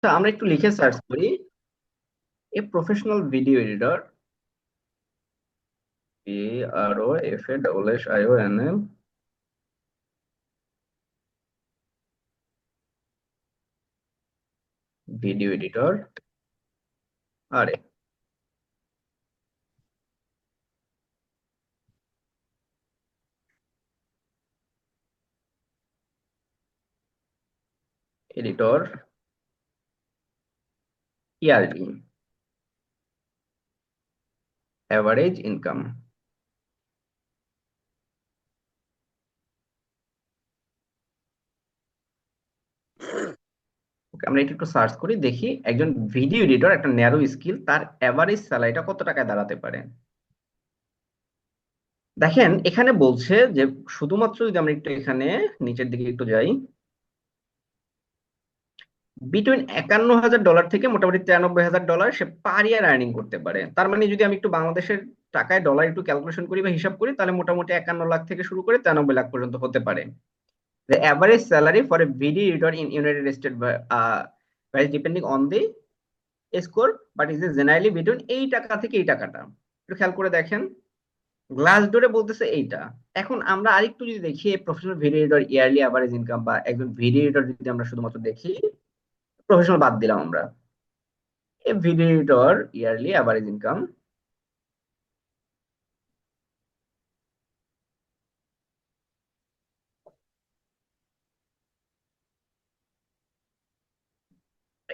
তো আমরা একটু লিখে সার্চ করি a professional video editor, PROFESSIONL video editor. আরে এডিটর ইয়ারলি অ্যাভারেজ ইনকাম। আমরা এটা একটু সার্চ করি, দেখি একজন ভিডিও এডিটর একটা ন্যারো স্কিল তার অ্যাভারেজ স্যালারিটা কত টাকায় দাঁড়াতে পারে। দেখেন এখানে বলছে যে শুধুমাত্র যদি আমরা একটু এখানে নিচের দিকে একটু যাই, বিটুইন $51,000 থেকে মোটামুটি $93,000 সে পার ইয়ার আর্নিং করতে পারে। তার মানে যদি আমি একটু বাংলাদেশের টাকায় ডলার একটু ক্যালকুলেশন করি বা হিসাব করি, তাহলে মোটামুটি 51 লাখ থেকে শুরু করে 93 লাখ পর্যন্ত হতে পারে। The average salary for a video editor in United States varies depending on the score, but is generally between এই টাকা থেকে এই টাকাটা। একটু খেয়াল করে দেখেন, গ্লাস ডোরে বলতেছে এইটা। এখন আমরা আরেকটু যদি দেখি professional video editor yearly average income, বা একজন ভিডিও এডিটর যদি আমরা শুধুমাত্র দেখি, প্রফেশনাল বাদ দিলাম আমরা, a video editor yearly average income,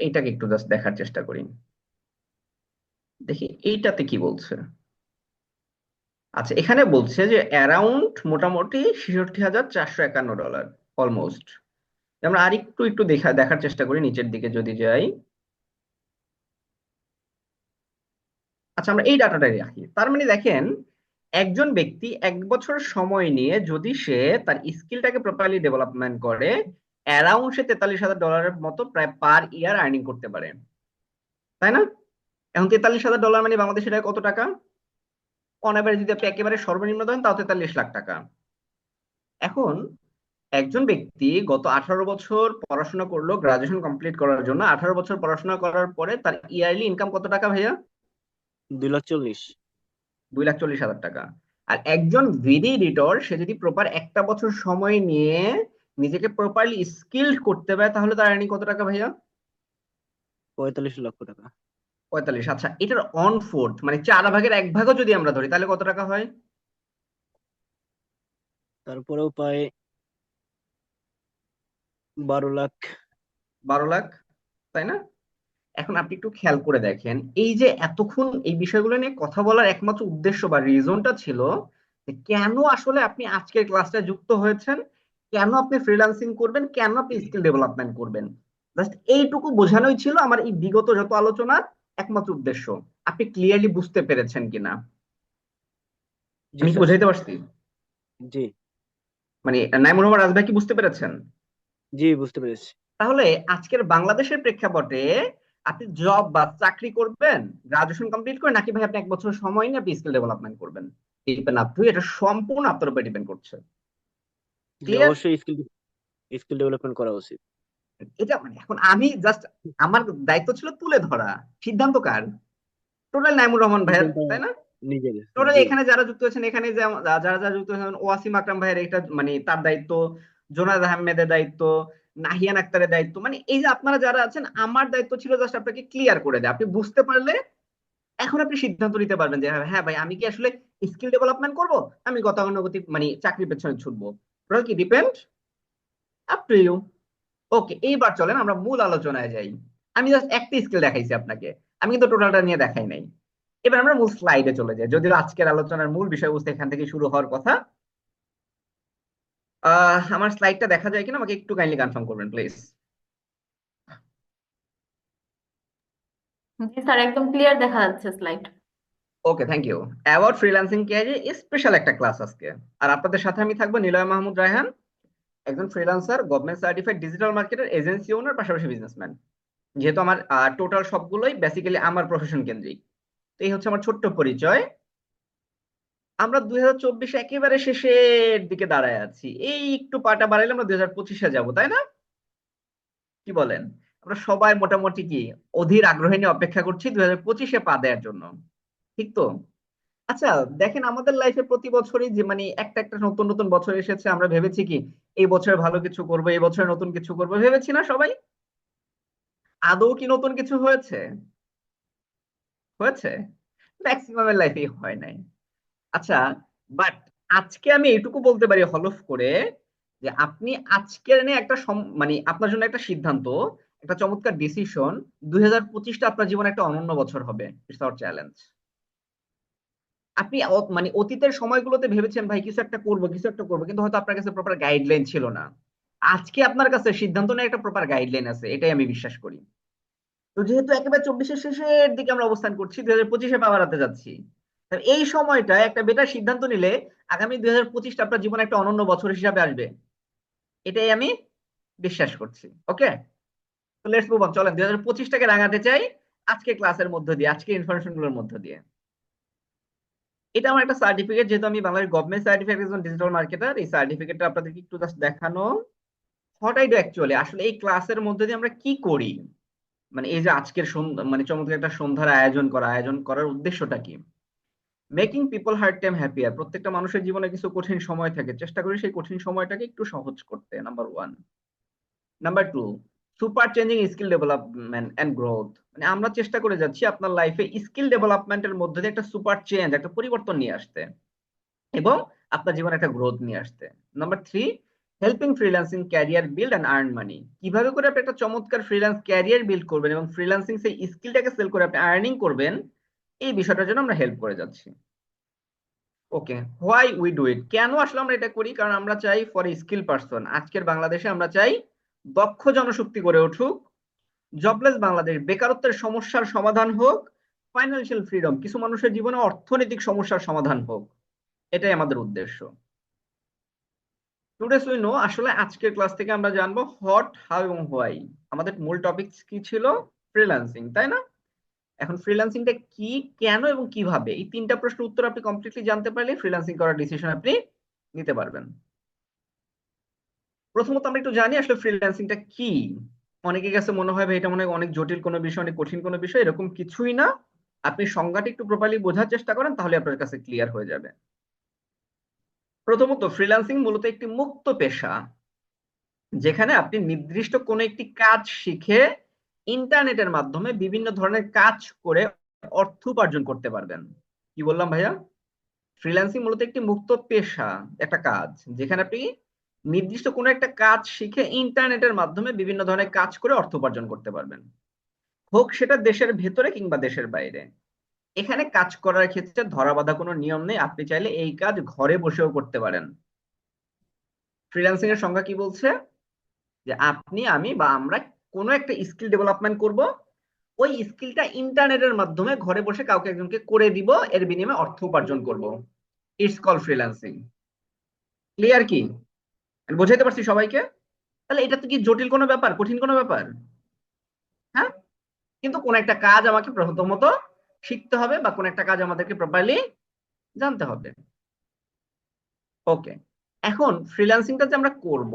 এইটাকে একটু জাস্ট দেখার চেষ্টা করি, দেখি এইটাতে কি বলছে। আচ্ছা, এখানে বলছে যে অ্যারাউন্ড মোটামুটি $66,451, অলমোস্ট। আমরা আরেকটু একটু দেখার চেষ্টা করি, নিচের দিকে যদি যাই। আচ্ছা, আমরা এই ডাটাটাই রাখি। তার মানে দেখেন, একজন ব্যক্তি 1 বছর সময় নিয়ে যদি সে তার স্কিলটাকে প্রপারলি ডেভেলপমেন্ট করে, অ্যারাউন্ড সে $43,000 মতো প্রায় পার ইয়ার আর্নিং করতে পারে, তাই না? এখন $43,000 মানে বাংলাদেশের টাকায় কত টাকা? অন অ্যাভারেজ যদি আপনি একেবারে সর্বনিম্ন ধরেন, তাও 43 লাখ টাকা। এখন একজন ব্যক্তি গত 18 বছর পড়াশোনা করলো, গ্রাজুয়েশন কমপ্লিট করার জন্য 18 বছর পড়াশোনা করার পরে তার ইয়ারলি ইনকাম কত টাকা ভাইয়া? 2,40,000। 2,40,000 টাকা। আর একজন ভিডিও এডিটর সে যদি প্রপার 1 বছর সময় নিয়ে নিজেকে প্রপারলি স্কিল্ড করতে পারে, তাহলে তার আর্নিং কত টাকা ভাইয়া? 45 লক্ষ টাকা। 45। আচ্ছা, এটার অন ফোর্থ মানে 4 ভাগের 1 ভাগও যদি আমরা ধরি, তাহলে কত টাকা হয়? তারপরেও পায় 12 লাখ। 12 লাখ, তাই না? এখন আপনি একটু খেয়াল করে দেখেন, এই যে এতক্ষণ এই বিষয়গুলো নিয়ে কথা বলার একমাত্র উদ্দেশ্য বা রিজনটা ছিল যে কেন আসলে আপনি আজকের ক্লাসটা যুক্ত হয়েছেন, কেন আপনি ফ্রিল্যান্সিং করবেন, কেন আপনি স্কিল ডেভেলপমেন্ট করবেন। জাস্ট এইটুকু বোঝানোই ছিল আমার এই বিগত যত আলোচনার একমাত্র উদ্দেশ্য। আপনি ক্লিয়ারলি বুঝতে পেরেছেন কিনা? জি আমি কি স্যার। বোঝাইতে পারছি? জি। মানে নাইমুর রহমান রাজ ভাই কি বুঝতে পেরেছেন? জি, বুঝতে পেরেছি। তাহলে আজকের বাংলাদেশের প্রেক্ষাপটে আপনি জব বা চাকরি করবেন গ্রাজুয়েশন কমপ্লিট করে, নাকি ভাই আপনি 1 বছর সময় নিয়ে আপনি স্কিল ডেভেলপমেন্ট করবেন? ডিপেন্ড আপ টু, এটা সম্পূর্ণ আপনার উপর ডিপেন্ড করছে। জি, ক্লিয়ার? অবশ্যই স্কিল স্কিল ডেভেলপমেন্ট করা উচিত। এটা মানে এখন আমি জাস্ট, আমার দায়িত্ব ছিল তুলে ধরা, সিদ্ধান্ত কার? টোটাল নাইমুর রহমান ভাইয়ের, সিদ্ধান্ত তাই না? নিজের। টোটাল জি। এখানে যারা যুক্ত হয়েছেন, এখানে যে যারা যারা যুক্ত হয়েছেন, ওয়াসিম আকরাম ভাইয়ের এটা মানে তার দায়িত্ব, জোনায়েদ আহমেদের দায়িত্ব, নাহিয়ান আক্তারের দায়িত্ব, মানে এই যে আপনারা যারা আছেন, আমার দায়িত্ব ছিল জাস্ট আপনাকে ক্লিয়ার করে দেয়। আপনি বুঝতে পারলে এখন আপনি সিদ্ধান্ত নিতে পারবেন যে হ্যাঁ ভাই, আমি কি আসলে স্কিল ডেভেলপমেন্ট করব, আমি গতানুগতিক মানে চাকরির পেছনে ছুটবো। ওটা কি ডিপেন্ড আপ টু ইউ। ওকে, এইবার চলেন আমরা মূল আলোচনায় যাই। আমি জাস্ট একটা স্কিল দেখাইছি আপনাকে, আমি কিন্তু টোটালটা নিয়ে দেখাই নাই। এবার আমরা মূল স্লাইডে চলে যাই, যদিও আজকের আলোচনার মূল বিষয়বস্তু এখান থেকে শুরু হওয়ার কথা। আমার স্লাইডটা দেখা যায় কিনা আমাকে একটু কাইন্ডলি কনফার্ম করবেন প্লিজ। জি স্যার, একদম ক্লিয়ার দেখা যাচ্ছে slide. Okay, thank you. About freelancing career special একটা ক্লাস আজকে। আর আপনাদের সাথে আমি থাকবো নিলয় মাহমুদ রায়হান, একজন ফ্রিল্যান্সার, গভর্নমেন্ট সার্টিফাইড ডিজিটাল মার্কেটের এজেন্সি ওনার, পাশাপাশি বিজনেসম্যান। যেহেতু আমার টোটাল সবগুলোই বেসিক্যালি আমার প্রফেশন কেন্দ্রিক, তো এই হচ্ছে আমার ছোট্ট পরিচয়। আমরা 2024 একেবারে শেষের দিকে দাঁড়ায় আছি, এই একটু পাটা বাড়াইলে আমরা 2025-এ যাবো, তাই না? কি বলেন? আমরা সবাই মোটামুটি কি অধীর আগ্রহে নিয়ে অপেক্ষা করছি 2025-এ পা দেওয়ার জন্য, ঠিক তো? আচ্ছা, দেখেন আমাদের লাইফে প্রতি বছরই যে মানে একটা একটা নতুন নতুন বছর এসেছে, আমরা ভেবেছি কি এই বছরে ভালো কিছু করবো, এই বছরে নতুন কিছু করবো, ভেবেছি না সবাই? আদৌ কি নতুন কিছু হয়েছে? হয়েছে? ম্যাক্সিমামের লাইফেই হয় নাই। আচ্ছা, বাট আজকে আমি এটুকু বলতে পারি হলফ করে যে আপনি আজকের নিয়ে একটা মানে আপনার জন্য একটা সিদ্ধান্ত, একটা চমৎকার ডিসিশন, 2025টা আপনার জীবনে একটা অনন্য বছর হবে। It's hour challenge. আপনি মানে অতীতের সময়গুলোতে ভেবেছেন ভাই কিছু একটা করব, কিছু একটা করবো, কিন্তু হয়তো আপনার কাছে প্রপার গাইডলাইন ছিল না। আজকে আপনার কাছে সিদ্ধান্ত নেওয়ার একটা প্রপার গাইডলাইন আছে, এটাই আমি বিশ্বাস করি। তো যেহেতু একেবারে 24-এর শেষের দিকে আমরা অবস্থান করছি, 2025-এ পা বাড়াতে যাচ্ছি, তাহলে এই সময়টা একটা বেটার সিদ্ধান্ত নিলে আগামী 2025টা আপনার জীবনে একটা অনন্য বছর হিসাবে আসবে, এটাই আমি বিশ্বাস করছি। ওকে, তো লেটস মুভ অন, চলেন 2025টাকে রাঙাতে চাই আজকে ক্লাসের মধ্য দিয়ে, আজকে ইনফরমেশন গুলোর মধ্য দিয়ে। এটা আমার একটা সার্টিফিকেট, যেহেতু আমি বাংলাদেশ গভর্নমেন্ট সার্টিফিকেট একজন ডিজিটাল মার্কেটার, এই সার্টিফিকেটটা আপনাদেরকে একটু জাস্ট দেখানো। হোয়াট আই ডু অ্যাকচুয়ালি, আসলে এই ক্লাসের মধ্যে দিয়ে আমরা কি করি, মানে এই যে আজকের মানে চমৎকার একটা সন্ধ্যার আয়োজন করার উদ্দেশ্যটা কি? Making people heart time happier. প্রত্যেকটা মানুষের জীবনে কিছু কঠিন সময় থাকে, চেষ্টা করি সেই কঠিন সময়টাকে একটু সহজ করতে, number one. Number two, super changing skill development and growth. মানে আমরা চেষ্টা করে যাচ্ছি আপনার লাইফে স্কিল ডেভেলপমেন্টের মধ্যে দিয়ে একটা সুপার চেঞ্জ, একটা পরিবর্তন নিয়ে আসতে এবং আপনার জীবনে একটা গ্রোথ নিয়ে আসতে। Number three, helping freelancing career build and earn money. কিভাবে করে আপনি একটা চমৎকার ফ্রিল্যান্স ক্যারিয়ার বিল্ড করবেন এবং ফ্রিল্যান্সিং সেই স্কিলটাকে সেল করে আপনি আর্নিং করবেন, এই বিষয়টার জন্য আমরা হেল্প করে যাচ্ছি। ওকে, হোয়াই উই ডু ইট, কেন আসলে আমরা এটা করি? কারণ আমরা চাই ফর স্কিল পারসন, আজকের বাংলাদেশে আমরা চাই দক্ষ জনশক্তি গড়ে উঠুক, জবলেস বাংলাদেশ, বেকারত্বের সমস্যার সমাধান হোক, ফাইন্যান্সিয়াল ফ্রিডম, কিছু মানুষের জীবনে অর্থনৈতিক সমস্যার সমাধান হোক, এটাই আমাদের উদ্দেশ্য। টুডেস উই নো, আসলে আজকের ক্লাস থেকে আমরা জানবো হোয়াট, হাউ এবং হোয়াই। আমাদের মূল টপিক কি ছিল? ফ্রিল্যান্সিং, তাই না? এখন ফ্রিল্যান্সিংটা কি, কেন এবং কিভাবে, এই তিনটা প্রশ্নের উত্তর আপনি কমপ্লিটলি জানতে পারলে ফ্রিল্যান্সিং করার ডিসিশন আপনি নিতে পারবেন। প্রথমত আমরা একটু জানি আসলে ফ্রিল্যান্সিংটা কি। অনেকের কাছে মনে হয় ভাই এটা মনে হয় অনেক জটিল কোনো বিষয়, অনেক কঠিন কোনো বিষয়, এরকম কিছুই না। আপনি সংজ্ঞাটা একটু প্রপারলি বোঝার চেষ্টা করেন, তাহলে আপনার কাছে ক্লিয়ার হয়ে যাবে। প্রথমত ফ্রিল্যান্সিং মূলত একটি মুক্ত পেশা, যেখানে আপনি নির্দিষ্ট কোনো একটি কাজ শিখে ইন্টারনেটের মাধ্যমে বিভিন্ন ধরনের কাজ করে অর্থ উপার্জন করতে পারবেন। কি বললাম ভাইয়া? ফ্রিল্যান্সিং মূলত একটি মুক্ত পেশা, একটা কাজ যেখানে আপনি নির্দিষ্ট কোনো একটা কাজ শিখে ইন্টারনেটের মাধ্যমে বিভিন্ন ধরনের কাজ করে অর্থ উপার্জন করতে পারবেন, হোক সেটা দেশের ভেতরে কিংবা দেশের বাইরে। এখানে কাজ করার ক্ষেত্রে ধরাবাঁধা কোনো নিয়ম নেই, আপনি চাইলে এই কাজ ঘরে বসেও করতে পারেন। ফ্রিল্যান্সিং এর সংজ্ঞা কি বলছে? যে আপনি, আমি বা আমরা কোনো একটা স্কিল ডেভেলপমেন্ট করব, ওই স্কিলটা ইন্টারনেটের মাধ্যমে ঘরে বসে কাউকে একজনকে করে দিব, এর বিনিময়ে অর্থ উপার্জন করব। It's call freelancing. ক্লিয়ার কি? আমি বোঝাইতে পারছি সবাইকে? তাহলে এটা তো কি জটিল কোনো ব্যাপার, কঠিন কোনো ব্যাপার? হ্যাঁ, কিন্তু কোন একটা কাজ আমাকে প্রথমত শিখতে হবে বা কোন একটা কাজ আমাদেরকে প্রপারলি জানতে হবে। ওকে, এখন ফ্রিল্যান্সিংটা যে আমরা করব,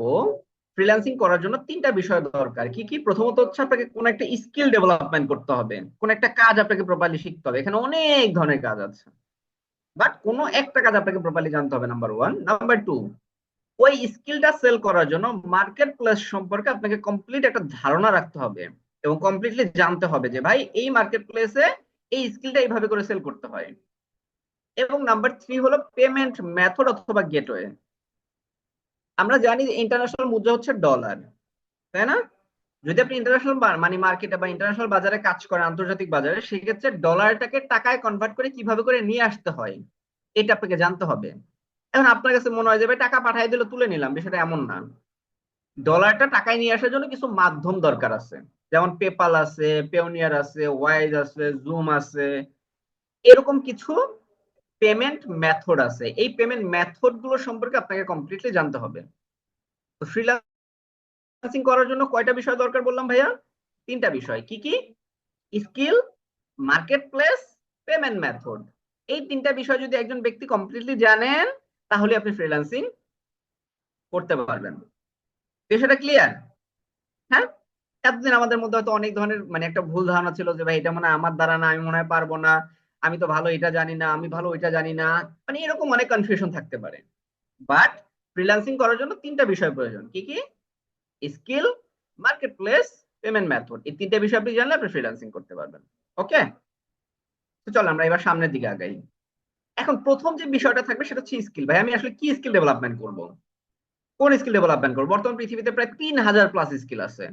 ফ্রিল্যান্সিং করার জন্য তিনটা বিষয় দরকার। কি কি? প্রথমত হচ্ছে আপনাকে কোন একটা স্কিল ডেভেলপমেন্ট করতে হবে, কোন একটা কাজ আপনাকে প্রপারলি শিখতে হবে। এখানে অনেক ধরনের কাজ আছে, বাট কোনো একটা কাজ আপনাকে প্রপারলি জানতে হবে, নাম্বার ওয়ান। নাম্বার টু, ওই স্কিলটা সেল করার জন্য মার্কেট প্লেস সম্পর্কে আপনাকে কমপ্লিট একটা ধারণা রাখতে হবে এবং কমপ্লিটলি জানতে হবে যে ভাই এই মার্কেট প্লেসে এই স্কিলটা এইভাবে করে সেল করতে হয়। এবং নাম্বার থ্রি হলো পেমেন্ট মেথড অথবা গেটওয়ে। আমরা জানি যে ইন্টারন্যাশনাল মুদ্রা হচ্ছে ডলার, তাই না? যদি আপনি ইন্টারন্যাশনাল মানি মার্কেটে বা ইন্টারন্যাশনাল বাজারে কাজ করেন, আন্তর্জাতিক বাজারে, সেক্ষেত্রে ডলারটাকে টাকায় কনভার্ট করে কিভাবে করে নিয়ে আসতে হয়, এটা আপনাকে জানতে হবে। এখন আপনার কাছে মনে হয় যে ভাই টাকা পাঠিয়ে দিলে তুলে নিলাম, বিষয়টা এমন না। ডলারটা টাকায় নিয়ে আসার জন্য কিছু মাধ্যম দরকার আছে, যেমন পেপাল আছে, পেওনিয়ার আছে, ওয়াইজ আছে, জুম আছে, এরকম কিছু পেমেন্ট মেথড আছে। এই পেমেন্ট মেথড গুলো সম্পর্কে আপনাকে কমপ্লিটলি জানতে হবে। তো ফ্রিল্যান্সিং করার জন্য কয়টা বিষয় দরকার বললাম ভাইয়া? তিনটা বিষয়। কি কি? Skill, market place, payment method. এই তিনটা বিষয় যদি একজন ব্যক্তি কমপ্লিটলি জানেন, তাহলে আপনি ফ্রিল্যান্সিং করতে পারবেন। বিষয়টা ক্লিয়ার? হ্যাঁ, এতদিন আমাদের মধ্যে হয়তো অনেক ধরনের মানে একটা ভুল ধারণা ছিল যে ভাই এটা মনে হয় আমার দ্বারা না, আমি মনে হয় পারবো না, আমি তো ভালো এটা জানি না, আমি ভালো ওইটা জানি না, মানে এরকম অনেক কনফিউশন থাকতে পারে। বাট ফ্রিল্যান্সিং করার জন্য তিনটা বিষয় প্রয়োজন, কি কি? Skill, market place, payment method. এই তিনটা বিষয় আপনি জানলে আপনি ফ্রিল্যান্সিং করতে পারবেন। ওকে, তো চলো আমরা এবার সামনের দিকে আগাই। এখন প্রথম যে বিষয়টা থাকবে সেটা হচ্ছে স্কিল। ভাই আমি আসলে কি স্কিল ডেভেলপমেন্ট করব? কোন স্কিল ডেভেলপমেন্ট করবো? বর্তমান পৃথিবীতে প্রায় 3000 প্লাস স্কিল আছে।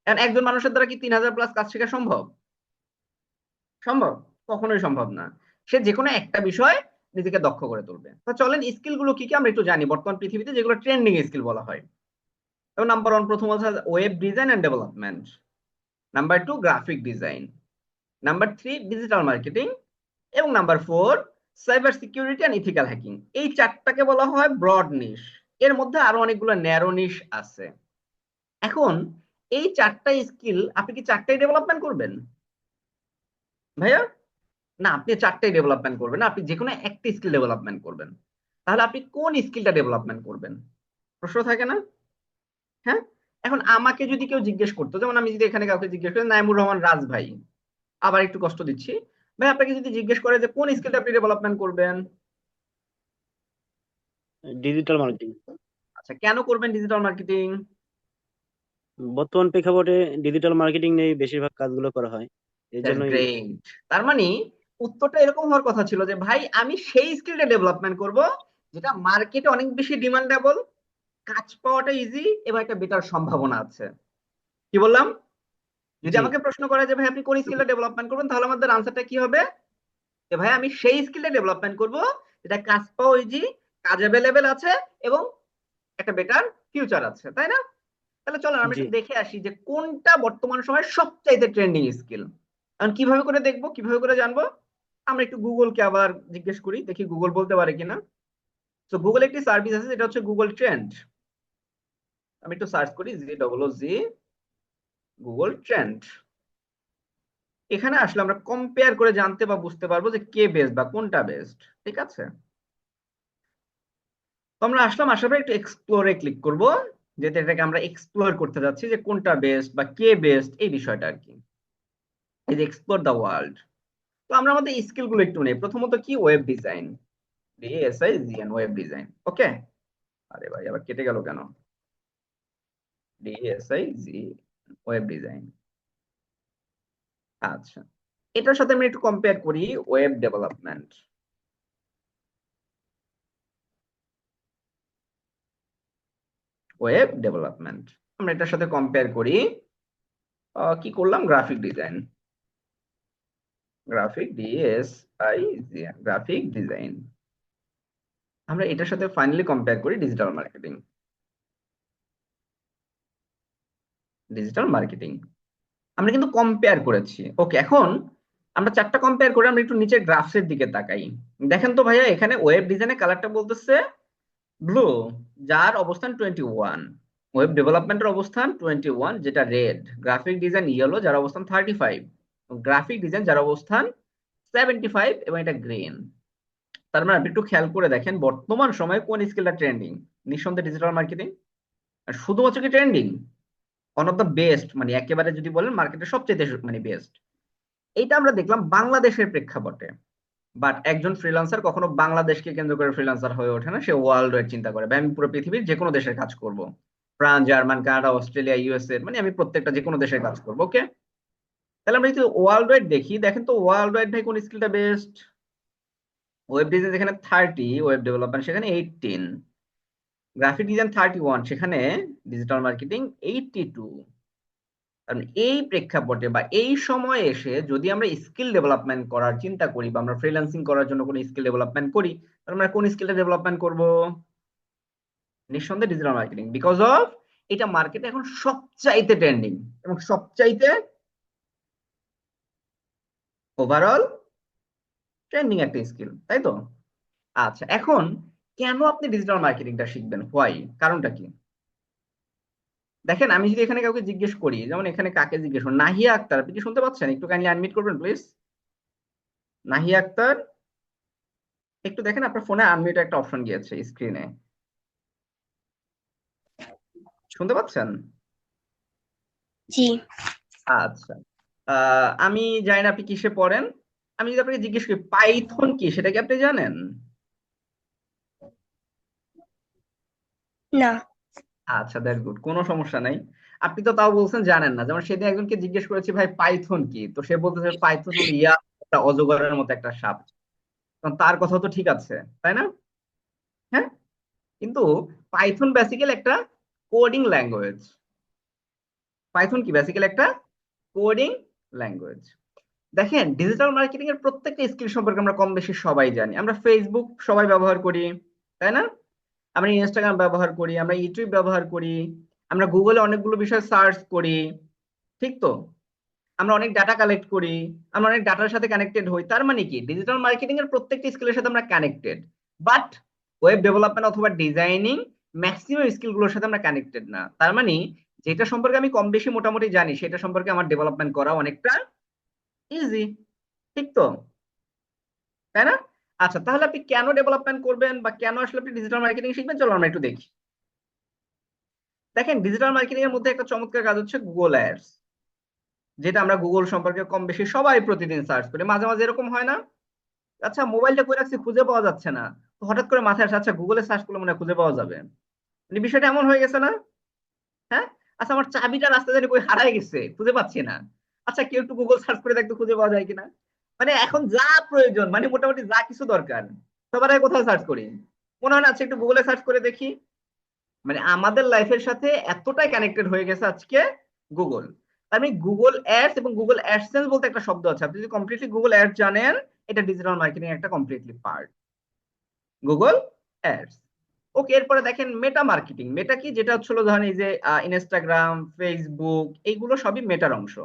এখন একজন মানুষের দ্বারা কি 3000 প্লাস কাজ শেখা সম্ভব? সম্ভব? কখনোই সম্ভব না। সে যে কোনো একটা বিষয় নিজেকে দক্ষ করে তুলবে। তো চলেন স্কিল গুলো কি কি আমরা একটু জানি বর্তমান পৃথিবীতে, যেগুলো ট্রেন্ডিং স্কিল বলা হয়। তো নাম্বার ওয়ান, প্রথম হচ্ছে web design and development. Number two, graphic design. Number three, digital marketing. এবং number four, cyber security and ethical hacking. এই চারটাকে বলা হয় ব্রড নিশ। এর মধ্যে আরো অনেকগুলো ন্যারো নিশ আছে। এখন এই চারটা স্কিল আপনি কি চারটাই ডেভেলপমেন্ট করবেন ভাইয়া? না, আপনি চারটাই ডেভেলপমেন্ট করবেন না, আপনি যে কোনো একটা স্কিল ডেভেলপমেন্ট করবেন। তাহলে আপনি কোন স্কিলটা ডেভেলপমেন্ট করবেন? প্রশ্ন থাকে না? হ্যাঁ। এখন আমাকে যদি কেউ জিজ্ঞেস করতো, যেমন আমি যদি এখানে কাউকে জিজ্ঞেস করি, নাইমুর রহমান রাজ ভাই, আবার একটু কষ্ট দিচ্ছি ভাই, আপনাকে যদি জিজ্ঞেস করে যে কোন স্কিলটা আপনি ডেভেলপমেন্ট করবেন, ডিজিটাল মার্কেটিং। আচ্ছা কেন করবেন ডিজিটাল মার্কেটিং? বর্তমান প্রেক্ষাপটে ডিজিটাল মার্কেটিং নিয়ে বেশিরভাগ কাজগুলো করা হয়, এই দ্যাটস জন্যই। গ্রেট। তার মানে উত্তরটা এরকম হওয়ার কথা ছিল যে ভাই আমি সেই স্কিলটা ডেভেলপমেন্ট করব যেটা মার্কেটে অনেক বেশি ডিমান্ডেবল, কাজ পাওয়াটা ইজি এবং একটা বেটার সম্ভাবনা আছে। কি বললাম? যদি জি আমাকে প্রশ্ন করা যে ভাই আপনি কোন স্কিলটা ডেভেলপমেন্ট করবেন, তাহলে আমাদের আনসারটা কি হবে? যে ভাই আমি সেই স্কিলটা ডেভেলপমেন্ট করব যেটা কাজ পাওয়া ইজি, কাজ অ্যাভেলেবেল আছে এবং একটা বেটার ফিউচার আছে, তাই না? তাহলে চলো আমরা জি একটু দেখে আসি যে কোনটা বর্তমান সময়ে সবচাইতে ট্রেন্ডিং স্কিল। এখন কিভাবে করে দেখবো, কিভাবে করে জানবো? আমরা একটু গুগলকে আবার জিজ্ঞেস করি, দেখি গুগল বলতে পারে কিনা। তো গুগল একটি সার্ভিস আছে যেটা হচ্ছে গুগল ট্রেন্ড। আমি একটু সার্চ করি, জি গুগল ট্রেন্ড। এখানে আসলে আমরা কম্পেয়ার করে জানতে বা বুঝতে পারবো যে কে বেস্ট বা কোনটা বেস্ট। ঠিক আছে, তো আমরা আসলাম, আসার পর একটু এক্সপ্লোরে ক্লিক করব, যেটা এটাকে আমরা এক্সপ্লোর করতে যাচ্ছি যে কোনটা বেস্ট বা কে বেস্ট এই বিষয়টা আর কি। এই যে এক্সপ্লোর দ্য ওয়ার্ল্ড। তো আমরা আমাদের স্কিল গুলো একটু নেই। প্রথমত কি? Web design, DSIGN, web design. Okay, আরে ভাই আবার কেটে গেল কেন? DSIG, web design. আচ্ছা, এটার সাথে আমি একটু কম্পেয়ার করি ওয়েব ডেভেলপমেন্ট। ওয়েব ডেভেলপমেন্ট আমরা এটার সাথে কম্পেয়ার করি। কি করলাম? Graphic design, graphic design. আমরা এটার সাথে ফাইনালি কম্পেয়ার করি ডিজিটাল মার্কেটিং। ডিজিটাল মার্কেটিং আমরা কিন্তু কম্পেয়ার করেছি। ওকে, এখন আমরা চারটা কম্পেয়ার করে আমরা একটু নিচের গ্রাফসের দিকে তাকাই। দেখেন তো ভাইয়া, এখানে ওয়েব ডিজাইনের কালারটা বলতেছে ব্লু, যার অবস্থান 21। ওয়েব ডেভেলপমেন্টের অবস্থান 21, যেটা রেড। গ্রাফিক ডিজাইন ইয়েলো, যার অবস্থান 35। গ্রাফিক ডিজাইন যার অবস্থান 75, এবং এটা গ্রিন। তার মানে আপনি একটু খেয়াল করে দেখেন বর্তমান সময়ে কোন স্কিলটা ট্রেন্ডিং। নিঃসন্দেহে ডিজিটাল মার্কেটিং। আর শুধুমাত্র কি trending, one of the best, মানে একেবারে যদি বলেন মার্কেটের সবচেয়ে মানে বেস্ট। এইটা আমরা দেখলাম বাংলাদেশের প্রেক্ষাপটে। বাট একজন ফ্রিল্যান্সার কখনো বাংলাদেশকে কেন্দ্র করে ফ্রিল্যান্সার হয়ে ওঠে না, সে ওয়ার্ল্ড ওয়াইড চিন্তা করে ভাই আমি পুরো পৃথিবীর যে কোনো দেশের কাজ করব। France, German, Canada, Australia, USA, মানে আমি প্রত্যেকটা যে কোনো দেশের কাজ করবো। ওকে, তাহলে আমরা যদি ওয়ার্ল্ড ওয়াইড দেখি, দেখেন তো ওয়ার্ল্ড ওয়াইড ভাই কোন স্কিলটা বেস্ট? ওয়েব ডিজাইন যেখানে 30, ওয়েব ডেভেলপমেন্ট সেখানে 18, গ্রাফিক ডিজাইন 31, সেখানে ডিজিটাল মার্কেটিং 82। কারণ এই প্রেক্ষাপটে বা এই সময়ে এসে যদি আমরা স্কিল ডেভেলপমেন্ট করার চিন্তা করি বা আমরা ফ্রিল্যান্সিং করার জন্য কোনো স্কিল ডেভেলপমেন্ট করি, তাহলে আমরা কোন স্কিলটা ডেভেলপমেন্ট করব? নিঃসন্দেহে ডিজিটাল মার্কেটিং, বিকজ অফ এটা মার্কেটে এখন সবচাইতে ট্রেন্ডিং এবং সবচাইতে ওভারঅল ট্রেন্ডিং একটা স্কিল, তাই তো? আচ্ছা, এখন কেন আপনি ডিজিটাল মার্কেটিংটা শিখবেন? হোয়াই, কারণটা কি? দেখেন আমি যদি এখানে কাউকে জিজ্ঞেস করি, যেমন এখানে কাকে জিজ্ঞেস করুন, নাহিয়া আক্তার, আপনি কি শুনতে পাচ্ছেন? একটু কাইন্ডলি আনমিউট করবেন প্লিজ। নাহিয়া আক্তার, একটু দেখেন আপনার ফোনে আনমিউট একটা অপশন গিয়েছে স্ক্রিনে, শুনতে পাচ্ছেন? জি। আচ্ছা, আমি জানি না আপনি কিসে পড়েন। আমি যদি আপনাকে জিজ্ঞেস করি পাইথন কি, সেটা কি আপনি জানেন? না। আচ্ছা, দ্যাটস গুড, কোনো সমস্যা নাই। আপনি তো তাও বলছেন জানেন না। যেমন সেদিন একজনকে জিজ্ঞেস করেছি ভাই পাইথন কি, তো সে বলতেছে পাইথন হলো একটা অজগরের মতো একটা সাপ। কারণ তার কথা তো ঠিক আছে, তাই না? হ্যাঁ, কিন্তু পাইথন বেসিক্যালি একটা কোডিং ল্যাঙ্গুয়েজ। পাইথন কি বেসিক্যালি একটা কোডিং ল্যাঙ্গুয়েজ। দেখেন, ডিজিটাল মার্কেটিং এর প্রত্যেকটা স্কিল সম্পর্কে আমরা কম বেশি সবাই জানি। আমরা ফেসবুক সবাই ব্যবহার করি, তাই না? আমরা ইনস্টাগ্রাম ব্যবহার করি, আমরা ইউটিউব ব্যবহার করি, আমরা গুগলে অনেকগুলো বিষয় সার্চ করি, ঠিক তো? আমরা অনেক ডাটা কালেক্ট করি, আমরা অনেক ডাটার সাথে কানেক্টেড হই। তার মানে কি, ডিজিটাল মার্কেটিং এর প্রত্যেকটা স্কিলের সাথে আমরা কানেক্টেড। বাট ওয়েব ডেভেলপমেন্ট অথবা ডিজাইনিং ম্যাক্সিমাম স্কিল গুলোর সাথে আমরা কানেক্টেড না। তার মানে যেটা সম্পর্কে আমি কম বেশি মোটামুটি জানি সেটা সম্পর্কে আমার ডেভেলপমেন্ট করা অনেকটা ইজি, ঠিক তো? তাই না? আচ্ছা, তাহলে আপনি কেন ডেভেলপমেন্ট করবেন বা কেন আসলে আপনি ডিজিটাল মার্কেটিং শিখবেন, চলো আমরা একটু দেখি। দেখেন, ডিজিটাল মার্কেটিং এর মধ্যে একটা চমৎকার কাজ হচ্ছে গুগল অ্যাডস, যেটা আমরা গুগল সম্পর্কে কম বেশি সবাই প্রতিদিন সার্চ করি। মাঝে মাঝে এরকম হয় না, আচ্ছা মোবাইলটা কই রাখছি খুঁজে পাওয়া যাচ্ছে না, তো হঠাৎ করে মাথায় আসে আচ্ছা গুগলে সার্চ করলে মনে হয় খুঁজে পাওয়া যাবে। মানে বিষয়টা এমন হয়ে গেছে না? হ্যাঁ, আচ্ছা আমার চাবিটা রাস্তা জানি কই হারায় গেছে, খুঁজে পাচ্ছি না, আচ্ছা কেউ একটু গুগল সার্চ করে দেখতে খুঁজে পাওয়া যায় কিনা। মানে এখন যা প্রয়োজন, মানে মোটামুটি যা কিছু দরকার, সবার আগে কোথায় সার্চ করি? মনে হয় না আচ্ছা একটু গুগলে সার্চ করে দেখি। মানে আমাদের লাইফের সাথে এতটাই কানেক্টেড হয়ে গেছে আজকে গুগল। তার মানে গুগল অ্যাডস এবং গুগল অ্যাডসেন্স বলতে একটা শব্দ আছে, আপনি যদি কমপ্লিটলি গুগল অ্যাডস জানেন, এটা ডিজিটাল মার্কেটিং একটা কমপ্লিটলি পার্ট, গুগল অ্যাডস। ওকে, এরপরে দেখেন মেটা মার্কেটিং। মেটা কি, যেটা হচ্ছিল ধরেন এই যে ইনস্টাগ্রাম, ফেসবুক, এইগুলো সবই মেটার অংশ।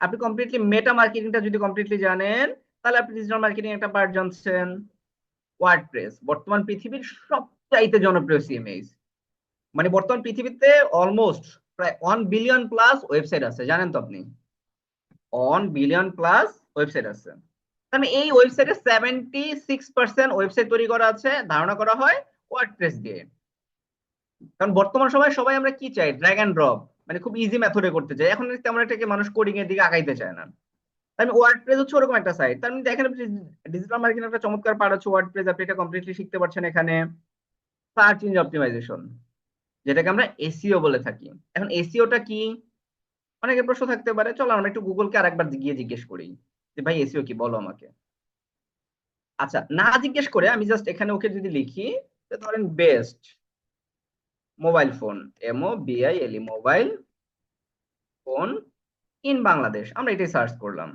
আপনি কমপ্লিটলি মেটা মার্কেটিংটা যদি কমপ্লিটলি জানেন, তাহলে আপনি ডিজিটাল মার্কেটিং একটা পার্ট জানছেন। ওয়ার্ডপ্রেস বর্তমান পৃথিবীর সবচাইতে জনপ্রিয় সিএমএস। মানে বর্তমান পৃথিবীতে অলমোস্ট প্রায় 1 বিলিয়ন প্লাস ওয়েবসাইট আছে, জানেন তো আপনি? 1 বিলিয়ন প্লাস ওয়েবসাইট আছে। মানে এই ওয়েবসাইটে 76% ওয়েবসাইট তৈরি করা আছে ধারণা করা হয় ওয়ার্ডপ্রেস দিয়ে। কারণ বর্তমান সময়ে সবাই আমরা কি চাই, ড্র্যাগ এন্ড ড্রপ, মানে খুব ইজি মেথডে করতে চাই। এখন তেমন একটা মানুষ কোডিং এর দিকে আগাইতে চায় না। আমি ওয়ার্ডপ্রেস হচ্ছে ওরকম একটা সাইট। তার মানে দেখেন, ডিজিটাল মার্কেটিং একটা চমৎকার পার্ট হচ্ছে ওয়ার্ডপ্রেস। আপনি এটা কমপ্লিটলি শিখতে পারছেন এখানে। সার্চ ইঞ্জিন অপটিমাইজেশন, যেটাকে আমরা এসইও বলে থাকি। এখন এসইওটা কি, অনেকের প্রশ্ন থাকতে পারে, চলো আমরা একটু গুগলকে আরেকবার গিয়ে জিজ্ঞেস করি যে ভাই এসইও কি, বলো আমাকে। আচ্ছা, না জিজ্ঞেস করে আমি জাস্ট এখানে ওকে যদি লিখি, যে ধরেন best mobile phone, MOBILE, mobile phone in Bangladesh, আমরা এটাই সার্চ করলাম।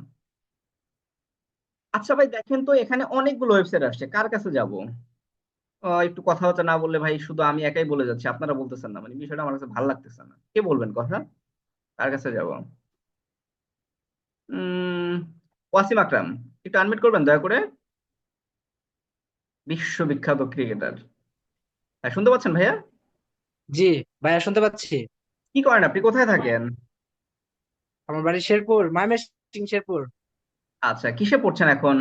আচ্ছা ভাই দেখেন তো, এখানে অনেকগুলো ওয়েবসাইট আসছে, কার কাছে যাব? একটু কথাবার্তা না বললে ভাই, শুধু আমি একাই বলে যাচ্ছি, আপনারা বলতেছেন না, মানে বিষয়টা আমার কাছে ভালো লাগতেছে না। কে বলবেন কথা, কার কাছে যাব? উম ওয়াসিম আকরাম, একটু আনমিউট করবেন দয়া করে। বিশ্ববিখ্যাত ক্রিকেটার। হ্যাঁ, শুনতে পাচ্ছেন ভাইয়া? জি ভাইয়া, শুনতে পাচ্ছি। কি করেন আপনি, কোথায় থাকেন? আমার বাড়ি শেরপুর, ময়মনসিং শেরপুর। আচ্ছা, কিসে পড়ছেন এখন?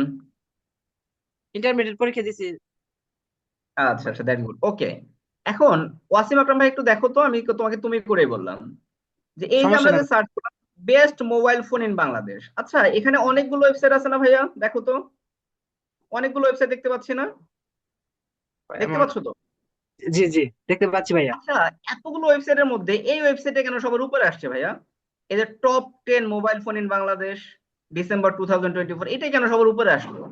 ইন্টারমিডিয়েট পরীক্ষা দিছি। আচ্ছা আচ্ছা, দ্যাটস গুড, ওকে। এখন ওয়াসিম আকরাম ভাই একটু দেখো তো, আমি তোমাকে তুমি করেই বললাম যে এই যে সমস্যা আমরা না। যে সার্চ করলাম best mobile phone in Bangladesh, আচ্ছা এখানে অনেকগুলো ওয়েবসাইট আছে না ভাইয়া, দেখো তো, অনেকগুলো ওয়েবসাইট দেখতে পাচ্ছি না? দেখতে এমন। পাচ্ছ তো? জি জি, দেখতে পাচ্ছি ভাইয়া। আচ্ছা, এতগুলো ওয়েবসাইটের মধ্যে এই ওয়েবসাইটে কেন সবার উপরে আসছে ভাইয়া? এই যে top 10 mobile phone in Bangladesh December 2024, এটাই কেন সবার উপরে আসলো?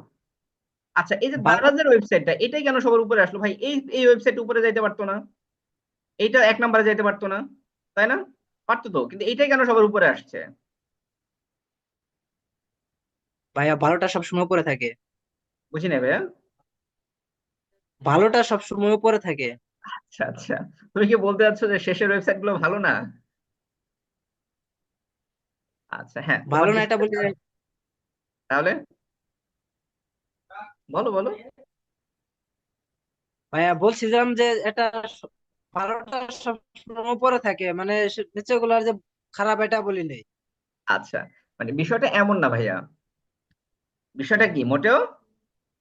আচ্ছা, এই যে ভালো। দারাজের ওয়েবসাইটটা, এটাই কেন সবার উপরে আসলো ভাই? এই এই ওয়েবসাইট উপরে যাইতে পারতো না? এইটা 1 নম্বরে যাইতে পারতো না? তাই না? পারতো তো, কিন্তু এইটাই কেন সবার উপরে আসছে? ভাইয়া, ভালোটা সবসময় উপরে থাকে। বুঝি না ভাইয়া। ভালোটা সবসময় উপরে থাকে। আচ্ছা আচ্ছা, তুমি কি বলতে চাচ্ছো যে শেষের ওয়েবসাইট গুলো ভালো না? আচ্ছা হ্যাঁ, তোমার ভালো না এটা যুক্তি বলি। তাহলে বলো বলো। ভাইয়া বলছিলাম যে এটা ভালোটা সবসময় উপরে থাকে, মানে নিচে গুলার যে খারাপ এটা বলি নেই। আচ্ছা, মানে বিষয়টা এমন না ভাইয়া, বিষয়টা কি মোটেও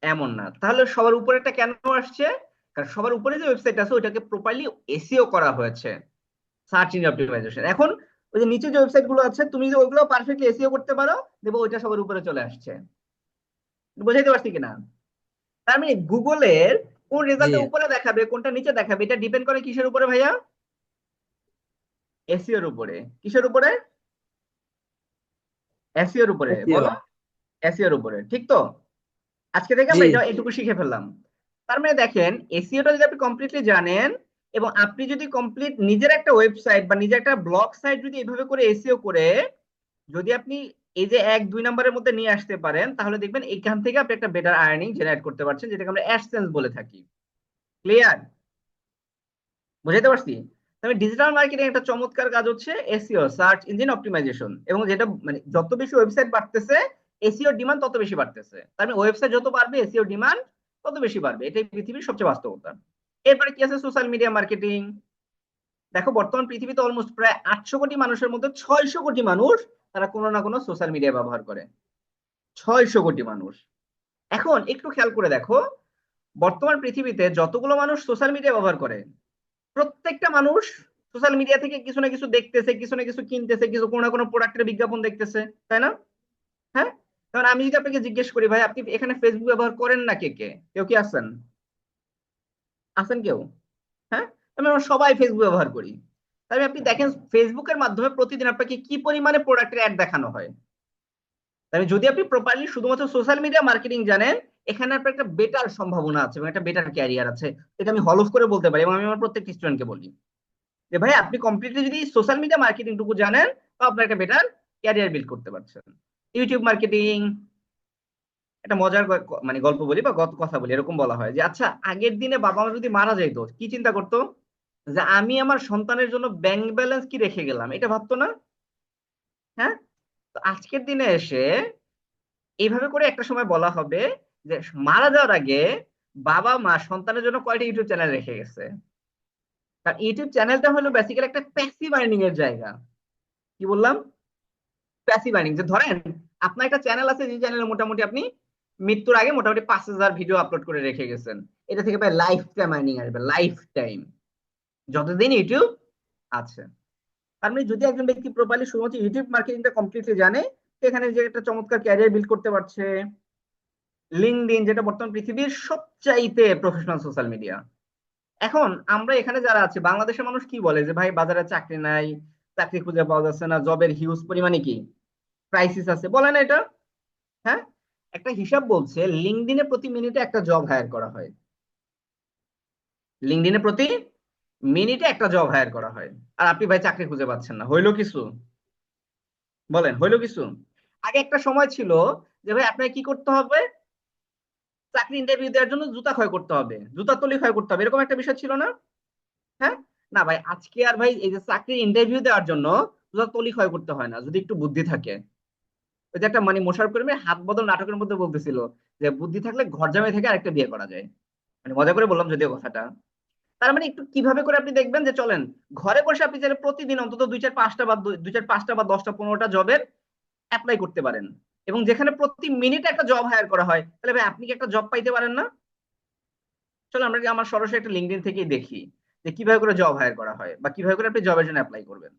এমন না। তাহলে সবার উপরেটা কেন আসছে? কারণ সবার উপরে যে ওয়েবসাইট আছে ওইটাকে প্রপারলি এসইও করা হয়েছে, সার্চ ইঞ্জিন অপটিমাইজেশন। এখন ওই যে নিচে যে ওয়েবসাইট গুলো আছে, তুমি যদি ওইগুলো পারফেক্টলি এসইও করতে পারো, দেখবো ওইটা সবার উপরে চলে আসছে। বুঝাইতে পারছি কিনা? তার মানে গুগলের কোন জি রেজাল্টটা উপরে দেখাবে কোনটা নিচে দেখাবে এটা ডিপেন্ড করে কিসের উপরে ভাইয়া? এসইওর উপরে। কিসের উপরে? এসইওর উপরে, SEO বলো। এসইওর উপরে, ঠিক তো? আজকে থেকে জি আমরা এটা এটুকু শিখে ফেললাম। তার মানে দেখেন, এসইওটা যদি আপনি কমপ্লিটলি জানেন, এবং আপনি যদি কমপ্লিট নিজের একটা ওয়েবসাইট বা নিজের একটা ব্লগ সাইট যদি এভাবে করে এসইও করে যদি আপনি এই যে 1 2 নম্বরের মধ্যে নিয়ে আসতে পারেন, তাহলে দেখবেন এখান থেকে আপনি একটা বেটার আর্নিং জেনারেট করতে পারছেন, যেটাকে আমরা অ্যাডসেন্স বলে থাকি। ক্লিয়ার? বুঝাইতে পারছি? তবে ডিজিটাল মার্কেটিং একটা চমৎকার কাজ হচ্ছে এসইও, সার্চ ইঞ্জিন অপটিমাইজেশন, এবং যেটা মানে যত বেশি ওয়েবসাইট বাড়তেছে এসইও ডিমান্ড তত বেশি বাড়তেছে। তার মানে ওয়েবসাইট যত বাড়বে এসইও ডিমান্ড তত বেশি বাড়বে, এটাই পৃথিবীর সবচেয়ে বাস্তবতা। এরপরে কি আছে? Social media marketing. দেখো বর্তমান পৃথিবীতে অলমোস্ট প্রায় 800 কোটি মানুষের মধ্যে 600 কোটি মানুষ তারা কোনো না কোনো সোশ্যাল মিডিয়া ব্যবহার করে। 600 কোটি মানুষ। এখন একটু খেয়াল করে দেখো, বর্তমান পৃথিবীতে যতগুলো মানুষ সোশ্যাল মিডিয়া ব্যবহার করে, প্রত্যেকটা মানুষ সোশ্যাল মিডিয়া থেকে কিছু না কিছু দেখতেছে, কিছু না কিছু কিনতেছে, কিছু কোনো না কোনো প্রোডাক্টের বিজ্ঞাপন দেখতেছে, তাই না? হ্যাঁ। কারণ আমি যদি আপনাকে জিজ্ঞেস করি, ভাই আপনি এখানে ফেসবুক ব্যবহার করেন না, কে কে, কেউ কি আছেন? আছেন কেউ? হ্যাঁ। আমরা সবাই ফেসবুক ব্যবহার করি। তাহলে আপনি দেখেন ফেসবুকের মাধ্যমে প্রতিদিন আপনাকে কি পরিমাণে প্রোডাক্টের অ্যাড দেখানো হয়। তাহলে যদি আপনি প্রপারলি শুধুমাত্র সোশ্যাল মিডিয়া মার্কেটিং জানেন, এখানে আপনার একটা বেটার সম্ভাবনা আছে এবং একটা বেটার ক্যারিয়ার আছে। এটা আমি হলফ করে বলতে পারি, এবং আমি আমার প্রত্যেকটি স্টুডেন্টকে বলি যে ভাই আপনি কমপ্লিটলি যদি সোশ্যাল মিডিয়া মার্কেটিং টুকু জানেন, তো আপনার একটা বেটার ক্যারিয়ার বিল্ড করতে পারছেন। YouTube marketing. একটা মজার মানে গল্প বলি বা কথা বলি, এরকম বলা হয় যে আচ্ছা আগের দিনে বাবা মা যদি মারা যাইতো কি চিন্তা করতো? যে আমি আমার সন্তানের জন্য ব্যাংক ব্যালেন্স কি রেখে গেলাম, এটা ভাবতো না? হ্যাঁ। তো আজকের দিনে এসে এইভাবে করে একটা সময় বলা হবে যে মারা যাওয়ার আগে বাবা মা সন্তানের জন্য কয়টা ইউটিউব চ্যানেল রেখে গেছে। কারণ ইউটিউব চ্যানেলটা হলো বেসিক্যালি একটা প্যাসিভ আর্নিং এর জায়গা। কি বললাম? Passive earning. যে ধরেন আপনার একটা চ্যানেল আছে, যে চ্যানেলে মোটামুটি আপনি মৃত্যুর আগে মোটামুটি 5,000 ভিডিও আপলোড করে রেখে গেছেন, এটা থেকে প্রায় লাইফ টাইম আর্নিং আসবে, লাইফ টাইম, যতদিন ইউটিউব আছে। তার মানে যদি একজন ব্যক্তি প্রপারলি শুধুমাত্র ইউটিউব মার্কেটিংটা কমপ্লিটলি জানে, সেখানে যে একটা চমৎকার ক্যারিয়ার বিল্ড করতে পারছে। লিঙ্কডইন, যেটা বর্তমান পৃথিবীর সবচাইতে প্রফেশনাল সোশ্যাল মিডিয়া। এখন আমরা এখানে যারা আছি, বাংলাদেশের মানুষ কি বলে যে ভাই বাজারে চাকরি নাই, চাকরি খুঁজে পাওয়া যাচ্ছে না, জবের হিউজ পরিমাণে কি ক্রাইসিস আছে, বলে না এটা? হ্যাঁ। একটা হিসাব বলছে লিঙ্কডইনে প্রতি মিনিটে একটা জব হায়ার করা হয়। লিঙ্কডইনে প্রতি মিনিটে একটা জব হায়ার করা হয়। আর আপনি ভাই চাকরি খুঁজে পাচ্ছেন না, হইলো কিছু? বলেন, হইলো কিছু? আগে একটা সময় ছিল যে ভাই আপনাকে কি করতে হবে? চাকরি ইন্টারভিউ দেওয়ার জন্য জুতা ক্ষয় করতে হবে, জুতা তলি ক্ষয় করতে হবে, এরকম একটা বিষয় ছিল না? হ্যাঁ। না ভাই, আজকে আর ভাই এই যে চাকরি ইন্টারভিউ দেওয়ার জন্য জুতা তলি ক্ষয় করতে হয় না, যদি একটু বুদ্ধি থাকে। ওই যে একটা মানে মোশাররফ করিমের হাত বদল নাটকের মধ্যে বলতেছিল যে বুদ্ধি থাকলে ঘর জামাই থেকে আরেকটা বিয়ে করা যায়। মানে মজা করে বললাম যদিও কথাটা। তার মানে একটু কিভাবে করে আপনি দেখবেন যে চলেন ঘরে বসে আপনি চাইলে প্রতিদিন অন্তত 2 4 5টা বা 10টা 15টা জবের অ্যাপ্লাই করতে পারেন, এবং যেখানে প্রতি মিনিটে একটা জব হায়ার করা হয়, তাহলে ভাই আপনি কি একটা জব পাইতে পারেন না? চলো আমরা আমার সরাসরি একটা লিঙ্কডইন থেকেই দেখি যে কিভাবে করে জব হায়ার করা হয়, বা কিভাবে করে আপনি জবের জন্য অ্যাপ্লাই করবেন।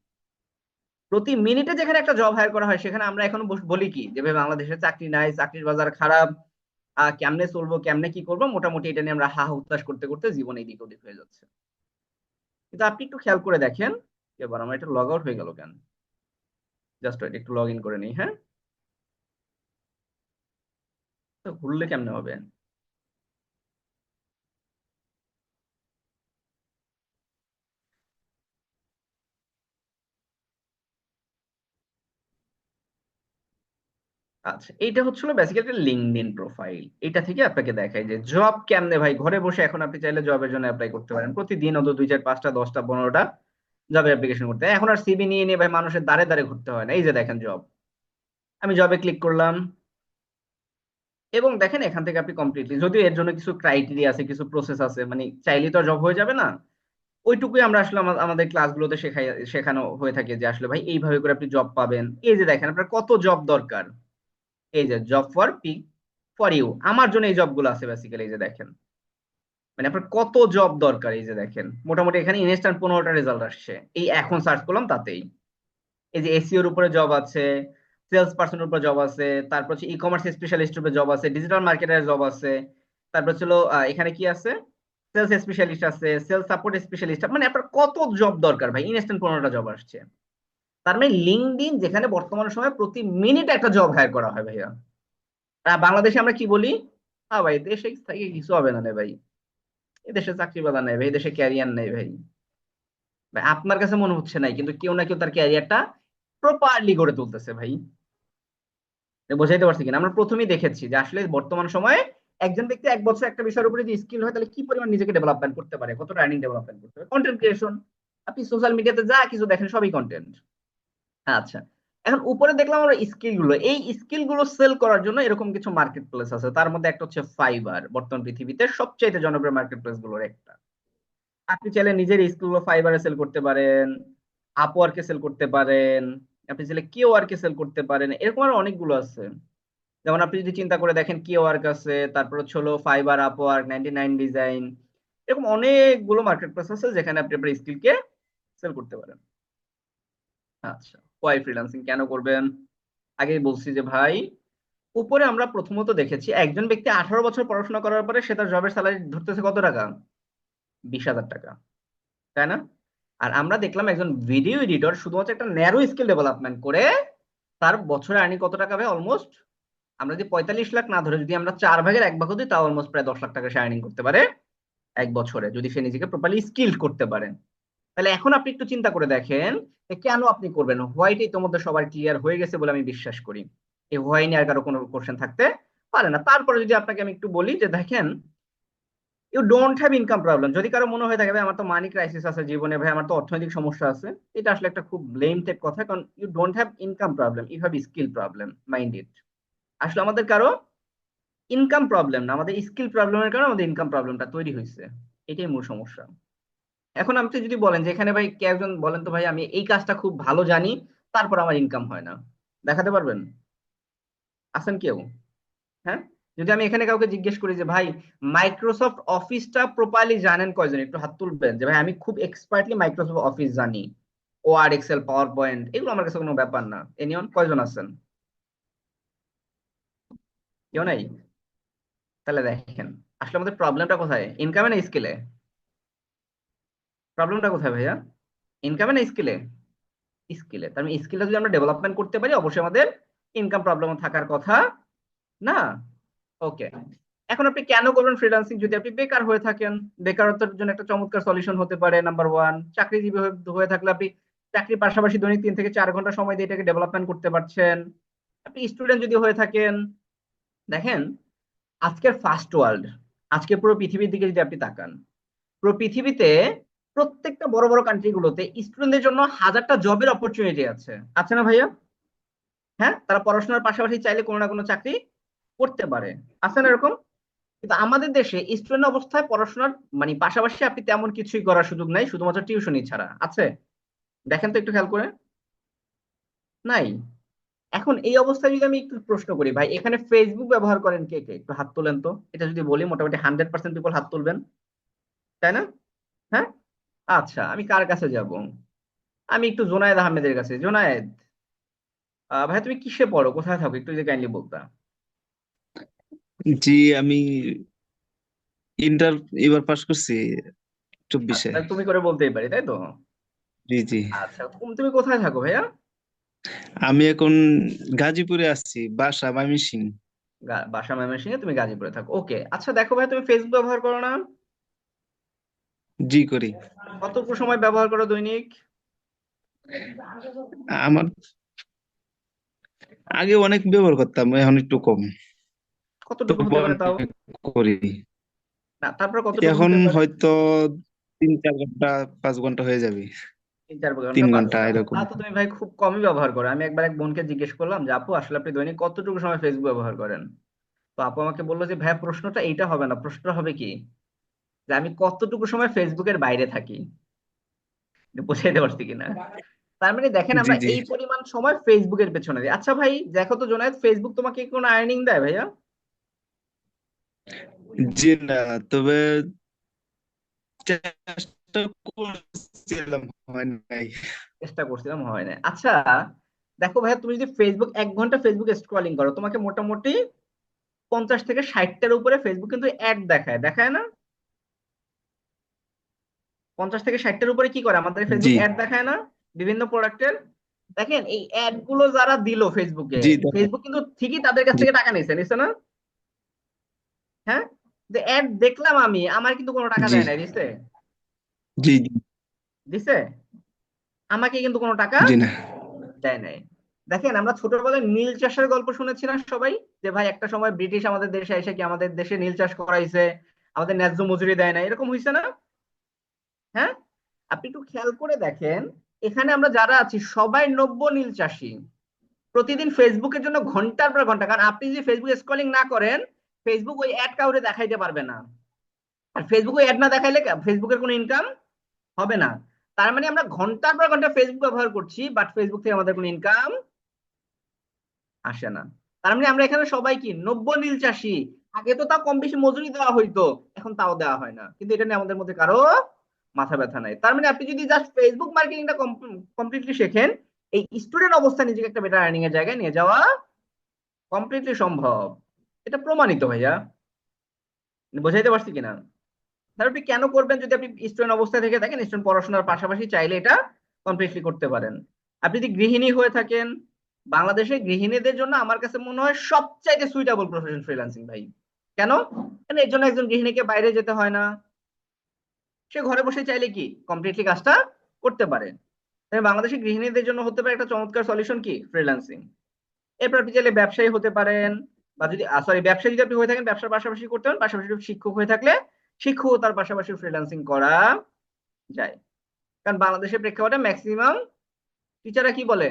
প্রতি মিনিটে যেখানে একটা জব হায়ার করা হয়, সেখানে আমরা এখন বলি কি যে ভাই বাংলাদেশে চাকরি নাই, চাকরির বাজার খারাপ, কেমনে চলবো, কেমনে কি করবো, মোটামুটি এটা নিয়ে আমরা হা হুতাশ করতে করতে জীবন এইদিক ওদিক হয়ে যাচ্ছে। কিন্তু আপনি একটু খেয়াল করে দেখেন, এবার আমার এটা লগ আউট হয়ে গেল কেন? জাস্ট একটু লগ ইন করে নিই। হ্যাঁ। তো ঘুরলে কেমনে হবে? আচ্ছা, এইটা হচ্ছিল বেসিক্যালি একটা লিঙ্কডইন প্রোফাইল। এটা থেকে আপনাকে দেখায় যে জব কেমনে ভাই ঘরে বসে এখন আপনি চাইলে জবের জন্য অ্যাপ্লাই করতে পারেন, প্রতিদিন অন্তত 2 4 5টা 10টা 15টা জব অ্যাপ্লিকেশন করতে হয়। এখন আর সিভি নিয়ে নিয়ে ভাই মানুষের দাঁড়ে দাঁড়ে ঘুরতে হয় না। এই যে দেখেন জব, আমি জবে ক্লিক করলাম, এবং দেখেন এখান থেকে আপনি কমপ্লিটলি, যদিও এর জন্য কিছু ক্রাইটেরিয়া আছে, কিছু প্রসেস আছে, মানে চাইলেই তো জব হয়ে যাবে না। ওইটুকুই আমরা আসলে আমাদের ক্লাসগুলোতে শেখানো হয়ে থাকে যে আসলে ভাই এইভাবে করে আপনি জব পাবেন। এই যে দেখেন আপনার কত জব দরকার, এই যে জব ফর ইউ, আমার জন্য এই জবগুলো আছে বেসিক্যালি। এই যে দেখেন মানে আপনার কত জব দরকার, এই যে দেখেন মোটামুটি এখানে ইনস্ট্যান্ট 15টা রেজাল্ট আসছে, এই এখন সার্চ করলাম তাতেই। এই যে এসইওর উপরে জব আছে, সেলস পার্সনের উপরে জব আছে, তারপর হচ্ছে ই কমার্স স্পেশালিস্টের উপরে জব আছে, ডিজিটাল মার্কেটারের জব আছে, তারপর ছিল এখানে কি আছে, সেলস স্পেশালিস্ট আছে, সেলস সাপোর্ট স্পেশালিস্ট, মানে আপনার কত জব দরকার ভাই, ইনস্ট্যান্ট 15টা জব আসছে। তার মানে লিঙ্কডইন যেখানে বর্তমান সময়ে প্রতি মিনিটে একটা জব হায়ার করা হয় ভাইয়া, আর বাংলাদেশে আমরা কি বলি, হ্যাঁ ভাই দেশে থেকে কিছু হবে না রে ভাই, এদেশে চাকরি বাদা নেই ভাই, এদেশে ক্যারিয়ার নেই ভাই। ভাই আপনার কাছে মনে হচ্ছে নাই, কিন্তু কেউ না কেউ তার ক্যারিয়ারটা প্রপারলি গড়ে তুলতেছে ভাই। বোঝাইতে পারছি কিনা, আমরা প্রথমেই দেখেছি যে আসলে বর্তমান সময়ে একজন ব্যক্তি এক বছর একটা বিষয়ের উপরে যদি স্কিল হয় তাহলে কি পরিমাণ নিজেকে ডেভেলপমেন্ট করতে পারে, কতটা আর্নিং ডেভেলপমেন্ট করতে পারে। কন্টেন্ট ক্রিয়েশন, আপনি সোশ্যাল মিডিয়াতে যা কিছু দেখেন সবই কন্টেন্ট। আচ্ছা, এখন উপরে দেখলাম আমরা স্কিল গুলো, এই স্কিল গুলো সেল করার জন্য এরকম কিছু মার্কেট প্লেস আছে, তার মধ্যে একটা হচ্ছে ফাইবার, বর্তমান পৃথিবীতে সবচেয়ে জনপ্রিয় মার্কেট প্লেস গুলোর একটা। আপনি চাইলে নিজের স্কিল গুলো ফাইবারে সেল করতে পারেন, আপওয়ার্কে সেল করতে পারেন, আপনি চাইলে কিওয়ার্কে সেল করতে পারেন, এরকম আরো অনেকগুলো আছে। যেমন আপনি যদি চিন্তা করে দেখেন কিওয়ার্ক আছে, তারপর হচ্ছে হলো ফাইবার, আপওয়ার্ক, 99 ডিজাইন, এরকম অনেকগুলো মার্কেট প্লেস আছে যেখানে আপনি আপনার স্কিলকে সেল করতে পারেন। আচ্ছা, ওয়াই ফ্রিল্যান্সিং কেন করবেন? আগেই বলছি যে ভাই, উপরে আমরা প্রথমত দেখেছি একজন ব্যক্তি 18 বছর পড়াশোনা করার পরে সে তার জবের স্যালারি ধরতেছে কত টাকা, 20,000 টাকা, তাই না? আর আমরা দেখলাম একজন ভিডিও এডিটর শুধুমাত্র একটা ন্যারো স্কিল ডেভেলপমেন্ট করে তার বছরে আর্নিং কত টাকা হবে, অলমোস্ট আমরা যদি 45 লাখ না ধরে যদি আমরা 4 ভাগের 1 ভাগ দিই তাও অলমোস্ট প্রায় 10 লাখ টাকা সে আর্নিং করতে পারে এক বছরে, যদি সে নিজেকে প্রপারলি স্কিল করতে পারে। তাহলে এখন আপনি একটু চিন্তা করে দেখেন যে কেন আপনি করবেন। হোয়াইটই তোমাদের সবার ক্লিয়ার হয়ে গেছে বলে আমি বিশ্বাস করি, এই হোয়াই নিয়ে আর কারো কোনো কোশ্চেন থাকতে পারে না। তারপরে যদি আপনাকে আমি একটু বলি যে দেখেন, you don't have income problem. যদি কারো মনে হয়ে থাকে ভাই আমার তো মানি ক্রাইসিস আছে জীবনে, ভাই আমার তো অর্থনৈতিক সমস্যা আছে, এটা আসলে একটা খুব ব্লেম টাইপ কথা, কারণ you don't have income problem, you have skill problem, mind it. আসলে আমাদের কারো ইনকাম প্রবলেম না, আমাদের স্কিল প্রবলেমের কারণে আমাদের ইনকাম প্রবলেমটা তৈরি হয়েছে, এটাই মূল সমস্যা। এখন আপনি যদি বলেন যে এখানে ভাই কে একজন বলেন তো ভাই আমি এই কাজটা খুব ভালো জানি তারপর আমার ইনকাম হয় না, দেখাতে পারবেন? আছেন কেউ? হ্যাঁ, যদি আমি এখানে কাউকে জিজ্ঞেস করি যে ভাই মাইক্রোসফট অফিসটা প্রপারলি জানেন কয়জন, একটু হাত তুলবেন যে ভাই আমি খুব এক্সপার্টলি মাইক্রোসফট অফিস জানি, ওয়ার্ড, এক্সেল, পাওয়ার পয়েন্ট, এগুলো আমার কাছে কোনো ব্যাপার না। এনিয়ন কয়জন আছেন? কেউ নাই? তাহলে দেখেন আসলে আমাদের প্রবলেমটা কোথায়, ইনকামে না স্কিলে? প্রবলেমটা কোথায় ভাইয়া, ইনকামে না স্কিলে? স্কিলে। তার মানে স্কিলটা যদি আমরা ডেভেলপমেন্ট করতে পারি অবশ্যই আমাদের ইনকাম প্রবলেম থাকার কথা না। ওকে, এখন আপনি কেন করবেন ফ্রিল্যান্সিং? যদি আপনি বেকার হয়ে থাকেন, বেকারত্বের জন্য একটা চমৎকার সলিউশন হতে পারে নাম্বার ওয়ান। চাকরিজীবী হয়ে থাকলে আপনি চাকরির পাশাপাশি দৈনিক 3 থেকে 4 ঘন্টা সময় দিয়ে এটাকে ডেভেলপমেন্ট করতে পারছেন। আপনি স্টুডেন্ট যদি হয়ে থাকেন, দেখেন আজকের ফার্স্ট ওয়ার্ল্ড, আজকে পুরো পৃথিবীর দিকে যদি আপনি তাকান, পুরো পৃথিবীতে প্রত্যেকটা বড় বড় কান্ট্রি গুলোতে স্টুডেন্টদের জন্য হাজারটা জবের অপরচুনিটি আছে, আছে না ভাইয়া? হ্যাঁ, তারা পড়াশোনার পাশাপাশি চাইলে কোনো না কোনো চাকরি করতে পারে, আছে না এরকম? কিন্তু আমাদের দেশে স্টুডেন্ট অবস্থায় পড়াশোনার মানে পাশাপাশি আপনি তেমন কিছুই করার সুযোগ নাই, শুধুমাত্র টিউশনই ছাড়া। আছে? দেখেন তো একটু খেয়াল করে, নাই? এখন এই অবস্থায় যদি আমি একটু প্রশ্ন করি ভাই এখানে ফেসবুক ব্যবহার করেন কে কে, একটু হাত তোলেন তো। এটা যদি বলি মোটামুটি 100% পিপল হাত তুলবেন, তাই না? হ্যাঁ, আচ্ছা আমি কার কাছে যাব, আমি একটু জোনায়েদ আহমেদের কাছে। জোনায়েদ, ভাই তুমি কিসে পড়ো, কোথায় থাকো, একটু যদি কাইন্ডলি বলতা। জি, আমি ইন্টার এবার পাশ করছি আচ্ছা 24-এ। তাহলে তুমি করে বলতেই পারি, তাই তো? জি জি, আচ্ছা তুমি কোথায় থাকো ভাইয়া? আমি এখন গাজীপুরে আছি, বাসা ময়মনসিংহ। বাসা ময়মনসিংহে, তুমি গাজীপুরে থাকো, ওকে। আচ্ছা দেখো ভাই তুমি ফেসবুক ব্যবহার করো না? জি করি। কতটুকু সময় ব্যবহার করো দৈনিক? আমার আগে অনেক ব্যবহার করতাম, এখন একটু কম। কতটুকু তবু হতে পারে আমি তাও? করি। না তারপর কতটুকু এখন হতে পারে? হয়তো 3-4 ঘন্টা, 5 ঘন্টা হয়ে যাবে। 3-4 ঘন্টা, 3 ঘন্টা 5 ঘন্টা, এরকম। তা তো তুমি ভাই খুব কমই ব্যবহার করো। আমি একবার এক বোনকে জিজ্ঞেস করলাম যে আপু আসলে আপনি দৈনিক কতটুকু সময় ফেসবুক ব্যবহার করেন? তো আপু আমাকে বললো যে ভাই প্রশ্নটা এইটা হবে না, প্রশ্নটা হবে কি যে আমি কতটুকু সময় ফেসবুকের বাইরে থাকি। বুঝাইতে পারছি কিনা? তার মানে দেখেন জি আমরা জি, এই পরিমাণ সময় ফেসবুকের পেছনে দিই। আচ্ছা ভাই দেখো তো জোনায়েদ, ফেসবুক তোমাকে কি কোনো আর্নিং দেয় ভাইয়া? জি না, তবে চেষ্টা চেষ্টা করছিলাম, হয় নাই। চেষ্টা করছিলাম, হয় না। আচ্ছা দেখো ভাইয়া, তুমি যদি ফেসবুক 1 ঘন্টা ফেসবুক স্ক্রলিং করো, তোমাকে মোটামুটি 50 থেকে 60টার উপরে ফেসবুক কিন্তু অ্যাড দেখায়, দেখায় না? 50 থেকে 60টার উপরে কি করে আমাদের জি, ফেসবুক অ্যাড দেখায় না বিভিন্ন প্রোডাক্টের? দেখেন এই অ্যাড গুলো যারা দিল ফেসবুকে, জি দেখেন, ফেসবুক কিন্তু ঠিকই তাদের কাছ জি, থেকে টাকা নিছে, নিছে না? হ্যাঁ, যে অ্যাড দেখলাম আমি, আমার কিন্তু কোনো টাকা জি, দেয় নাই, দিছে? জি, জি, দিছে? আমাকে কিন্তু কোনো টাকা জি না, দেয় নাই। দেখেন আমরা ছোটবেলায় নীল চাষের গল্প শুনেছি না সবাই, যে ভাই একটা সময় ব্রিটিশ আমাদের দেশে এসে কি আমাদের দেশে নীল চাষ করাইছে, আমাদের ন্যায্য মজুরি দেয় না, এরকম হয়েছে না? হ্যাঁ, আপনি একটু খেয়াল করে দেখেন, এখানে আমরা যারা আছি সবাই নব্য নীল চাষী, প্রতিদিন ফেসবুকের জন্য ঘন্টার পর ঘন্টা, কারণ আপনি যদি ফেসবুক স্ক্রলিং না করেন, ফেসবুক ওই অ্যাড কাউরে দেখাইতে পারবে না। আর ফেসবুক ওই অ্যাড না দেখাইলে ফেসবুকের কোনো ইনকাম হবে না। তার মানে আমরা ঘন্টার পর ঘন্টা ফেসবুক ব্যবহার করছি, বাট ফেসবুক থেকে আমাদের কোনো ইনকাম আসে না। তার মানে আমরা এখানে সবাই কি নব্য নীল চাষী। আগে তো তাও কম বেশি মজুরি দেওয়া হইতো, এখন তাও দেওয়া হয় না, কিন্তু এটা নিয়ে আমাদের মধ্যে কারো মাথা ব্যথা নাই। তার মানে আপনি যদি জাস্ট ফেসবুক মার্কেটিংটা কমপ্লিটলি শেখেন, এই স্টুডেন্ট অবস্থায় নিজেকে একটা বেটার আর্নিং এর জায়গায় নিয়ে যাওয়া কমপ্লিটলি সম্ভব। এটা প্রমাণিত ভাইয়া, বোঝাইতে পারছি কিনা? তাহলে আপনি কেন করবেন? যদি আপনি স্টুডেন্ট অবস্থায় থেকে থাকেন, স্টুডেন্ট পড়াশোনার পাশাপাশি চাইলে এটা কমপ্লিটলি করতে পারেন। আপনি যদি গৃহিণী হয়ে থাকেন, বাংলাদেশে গৃহিণীদের জন্য আমার কাছে মনে হয় সবচাইতে সুইটেবল প্রফেশন ফ্রিল্যান্সিং ভাই। কেন? কারণ এর জন্য একজন গৃহিণীকে বাইরে যেতে হয় না, সে ঘরে বসে চাইলে কি কমপ্লিটলি কাজটা করতে পারে। তাই বাংলাদেশি গৃহিণীদের জন্য হতে পারে একটা চমৎকার সলিউশন কি ফ্রিল্যান্সিং। এরপর আপনি চাইলে ব্যবসায়ী হতে পারেন, বা যদি সরি ব্যবসায়ী যদি আপনি হয়ে থাকেন ব্যবসার পাশাপাশি করতে পারেন, পাশাপাশি শিক্ষক হয়ে থাকলে শিক্ষকতার পাশাপাশি ফ্রিল্যান্সিং করা যায়। কারণ বাংলাদেশের প্রেক্ষাপটে ম্যাক্সিমাম টিচাররা কি বলে,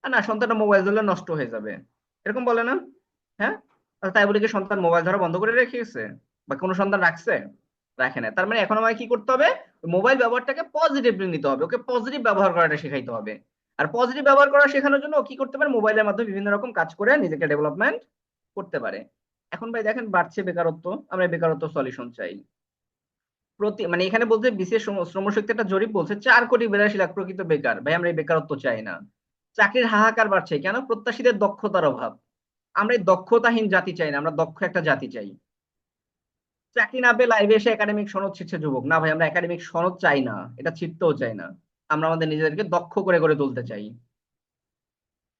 না সন্তানটা মোবাইল ধরলে নষ্ট হয়ে যাবে, এরকম বলে না? হ্যাঁ, আর তাই বলে কি সন্তান মোবাইল ধরা বন্ধ করে রেখেছে, বা কোনো সন্তান রাখছে? রাখে না। তার মানে এখন আমাকে কি করতে হবে? মোবাইল ব্যবহারটাকে পজিটিভলি নিতে হবে, ওকে পজিটিভ ব্যবহার করাটা শেখাইতে হবে। আর পজিটিভ ব্যবহার করা শেখানোর জন্য ও কি করতে পারে? মোবাইলের মাধ্যমে বিভিন্ন রকম কাজ করে নিজেকে ডেভেলপমেন্ট করতে পারে। এখন ভাই দেখেন বাড়ছে বেকারত্ব, আমরা বেকারত্ব সলিউশন চাই। মানে এখানে বলতে বিশেষ শ্রমশক্তি একটা জরিপ বলছে 4,82,00,000 প্রকৃত বেকার। ভাই আমরা এই বেকারত্ব চাই না। চাকরির হাহাকার বাড়ছে কেন? প্রত্যাশীদের দক্ষতার অভাব। আমরা এই দক্ষতাহীন জাতি চাই না, আমরা দক্ষ একটা জাতি চাই। চাকরি না পেয়ে লাইভে এসে একাডেমিক সনদ ছিঁড়ছে যুবক, না ভাই আমরা একাডেমিক সনদ চাই না, এটা ছিঁড়তেও চাই না। আমরা আমাদের নিজেদেরকে দক্ষ করে গড়ে তুলতে চাই।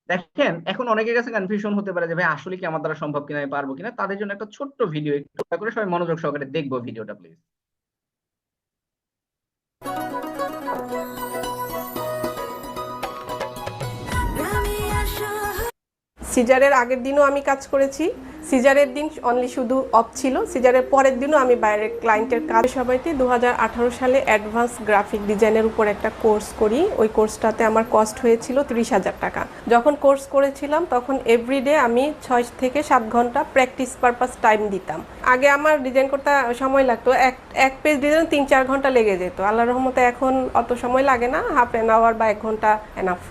দেখেন এখন অনেকের কাছে কনফিউশন হতে পারে যে ভাই আসলে কি আমার দ্বারা সম্ভব কিনা, আমি পারবো কিনা। তাদের জন্য একটা ছোট্ট ভিডিও, একটু দয়া করে সবাই মনোযোগ সহকারে দেখবো ভিডিওটা প্লিজ। সিজারের আগের দিনও আমি কাজ করেছি। সিজারের দিন অনলি শুধু অফ ছিল, সিজারের পরের দিনও আমি বাইরের ক্লায়েন্টের কাজ। সবাইতে 2018 সালে অ্যাডভান্স গ্রাফিক ডিজাইনের উপর একটা কোর্স করি। ওই কোর্সটাতে আমার কস্ট হয়েছিল 30,000 টাকা। যখন কোর্স করেছিলাম তখন এভরিডে আমি 6 থেকে 7 ঘন্টা প্র্যাকটিস পারপাস টাইম দিতাম। আগে আমার ডিজাইন করতে সময় লাগতো, এক পেজ ডিজাইন 3-4 ঘন্টা লেগে যেত। আল্লাহর রহমতে এখন অত সময় লাগে না, হাফ অ্যান আওয়ার বা 1 ঘন্টা এনাফ।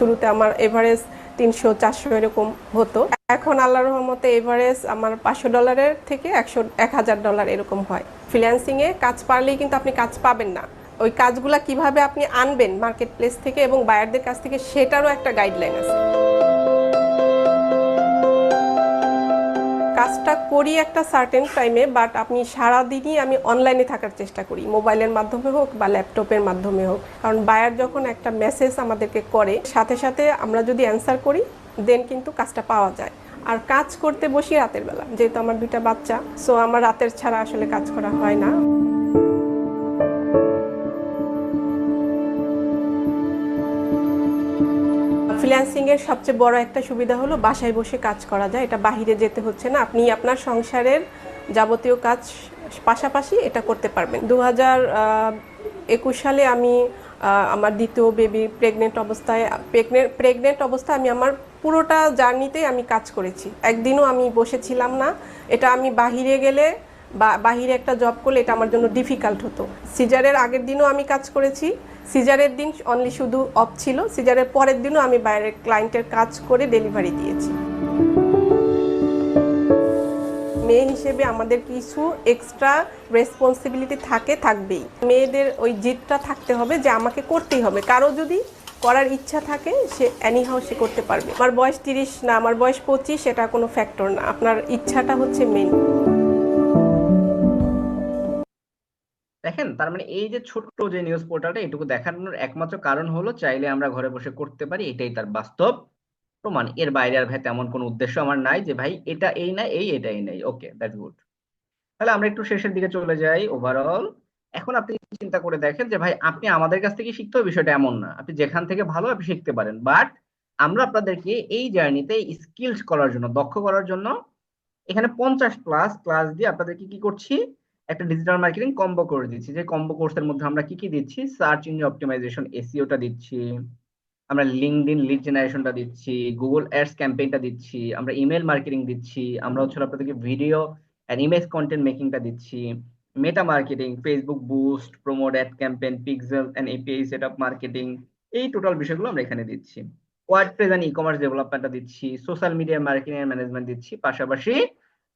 শুরুতে আমার এভারেজ 300-400 এরকম হতো, এখন আল্লাহর রহমতে এভারেজ আমার $500 থেকে $1,000 এরকম হয়। ফ্রিল্যান্সিং এ কাজ পারলেই কিন্তু আপনি কাজ পাবেন না। ওই কাজগুলা কিভাবে আপনি আনবেন মার্কেট প্লেস থেকে এবং বায়ারদের কাছ থেকে, সেটারও একটা গাইডলাইন আছে। কাজটা করি একটা সার্টেন টাইমে, বাট আপনি সারাদিনই আমি অনলাইনে থাকার চেষ্টা করি, মোবাইলের মাধ্যমে হোক বা ল্যাপটপের মাধ্যমে হোক। কারণ বায়ার যখন একটা মেসেজ আমাদেরকে করে, সাথে সাথে আমরা যদি অ্যান্সার করি দেন কিন্তু কাজটা পাওয়া যায়। আর কাজ করতে বসি রাতের বেলা, যেহেতু আমার 2টা বাচ্চা, সো আমার রাতের ছাড়া আসলে কাজ করা হয় না। ফ্রিল্যান্সিং এর সবচেয়ে বড় একটা সুবিধা হলো বাসায় বসে কাজ করা যায়, এটা বাহিরে যেতে হচ্ছে না। আপনি আপনার সংসারের যাবতীয় কাজ পাশাপাশি এটা করতে পারবেন। 2021 সালে আমি আমার দ্বিতীয় বেবি প্রেগনেন্ট অবস্থায় আমি আমার পুরোটা জার্নিতেই আমি কাজ করেছি, একদিনও আমি বসেছিলাম না। এটা আমি বাহিরে গেলে বা বাহিরে একটা জব করলে এটা আমার জন্য ডিফিকাল্ট হতো। সিজারের আগের দিনও আমি কাজ করেছি, সিজারের দিন অনলি শুধু অফ ছিল, সিজারের পরের দিনও আমি বাইরের ক্লায়েন্টের কাজ করে ডেলিভারি দিয়েছি। মেয়ে হিসেবে আমাদের কিছু এক্সট্রা রেসপন্সিবিলিটি থাকবেই। মেয়েদের ওই জিদটা থাকতে হবে যে আমাকে করতেই হবে। কারো যদি করার ইচ্ছা থাকে সে এনিহাও সে করতে পারবে। আমার বয়স 30 না, আমার বয়স 25, এটা কোনো ফ্যাক্টর না। আপনার ইচ্ছাটা হচ্ছে মেন। দেখেন, তার মানে এই যে ছোট্ট যে নিউজ পোর্টালটা, এটুকু দেখানোর একমাত্র কারণ হলো চাইলে আমরা ঘরে বসে করতে পারি, এটাই তার বাস্তব প্রমাণ। এর বাইরে আর ভাই তেমন কোনো উদ্দেশ্য আমার নাই যে ভাই এটা এই না এই এটা এই নাই। ওকে, দ্যাটস গুড। তাহলে আমরা একটু শেষের দিকে চলে যাই। ওভারঅল এখন আপনি চিন্তা করে দেখেন যে ভাই আপনি আমাদের কাছ থেকে শিখতে হবে, বিষয়টা এমন না। আপনি যেখান থেকে ভালো আপনি শিখতে পারেন, বাট আমরা আপনাদেরকে এই জার্নিতে স্কিলস করার জন্য, দক্ষ করার জন্য এখানে 50+ ক্লাস দিয়ে আপনাদেরকে কি করছি, একটা ডিজিটাল মার্কেটিং কম্বো করে দিচ্ছি। যে কম্বো কোর্সের মধ্যে আমরা কি কি দিচ্ছি, সার্চ ইঞ্জিন অপটিমাইজেশন এসইওটা দিচ্ছি, আমরা লিঙ্কডইন লিড জেনারেশনটা দিচ্ছি, গুগল অ্যাডস ক্যাম্পেইনটা দিচ্ছি, আমরা ইমেল মার্কেটিং দিচ্ছি, আমরা হচ্ছে আপনাদেরকে ভিডিও এন্ড ইমেজ কন্টেন্ট মেকিংটা দিচ্ছি, Meta marketing, Facebook boost, promote ad campaign, pixel and API setup marketing, এই টোটাল বিষয়গুলো আমরা এখানে দিচ্ছি। ওয়ার্ডপ্রেস এন্ড ই-কমার্স ডেভেলপমেন্টটা দিচ্ছি, social media marketing and management দিচ্ছি, পাশাপাশি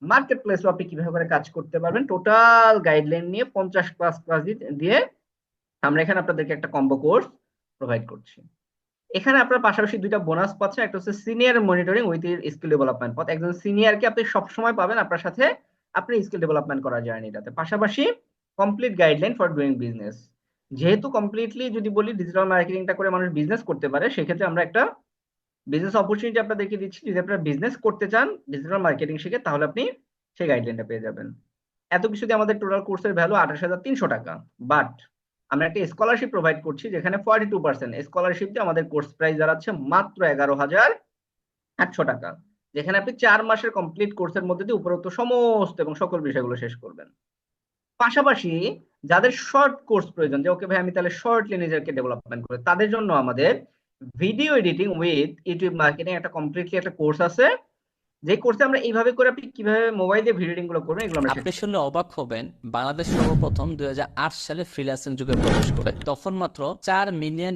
মার্কেট প্লেসও আপনি কিভাবে করে কাজ করতে পারবেন টোটাল গাইডলাইন নিয়ে 50+ ক্লাস দিয়ে আমরা এখানে আপনাদেরকে একটা কম্বো কোর্স প্রোভাইড করছি। এখানে আপনার পাশাপাশি দুইটা বোনাস পাচ্ছেন। একটা হচ্ছে senior monitoring with skill development পথ। একজন সিনিয়রকে আপনি সবসময় পাবেন আপনার সাথে আপনি স্কিল ডেভেলপমেন্ট করার জার্নিটাতে। পাশাপাশি complete guideline for doing business. যেহেতু কমপ্লিটলি যদি বলি ডিজিটাল মার্কেটিংটা করে মানুষ বিজনেস করতে পারে, সেক্ষেত্রে আমরা একটা বিজনেস অপরচুনিটি আপনাদেরকে দিচ্ছি। যদি আপনারা বিজনেস করতে চান ডিজিটাল মার্কেটিং শিখে, তাহলে আপনি সেই গাইডলাইনটা পেয়ে যাবেন। এত কিছু দিয়ে আমাদের টোটাল কোর্সের ভ্যালু 28,300 টাকা। বাট আমরা একটা স্কলারশিপ প্রোভাইড করছি, যেখানে 42% স্কলারশিপ দিয়ে আমাদের কোর্স প্রাইস দাঁড়াচ্ছে মাত্র 11,800 টাকা, যেখানে আপনি 4 মাসের কমপ্লিট কোর্সের মধ্যে দিয়ে উপরোক্ত সমস্ত এবং সকল বিষয়গুলো শেষ করবেন। পাশাপাশি যাদের শর্ট কোর্স প্রয়োজন, যে ওকে ভাই আমি তাহলে শর্টলি নিজেকে ডেভেলপমেন্ট করে, তাদের জন্য আমাদের video editing with YouTube marketing একটা কমপ্লিটলি একটা কোর্স আছে, যে কোর্সে আমরা এইভাবে করে আপনি কিভাবে মোবাইল দিয়ে ভিডিও এডিটিং গুলো করবেন এগুলো আমরা আপনি শুনলে অবাক হবেন, বাংলাদেশ সর্বপ্রথম 2008 সালে ফ্রিল্যান্সিং যুগে প্রবেশ করে তখন মাত্র $4 মিলিয়ন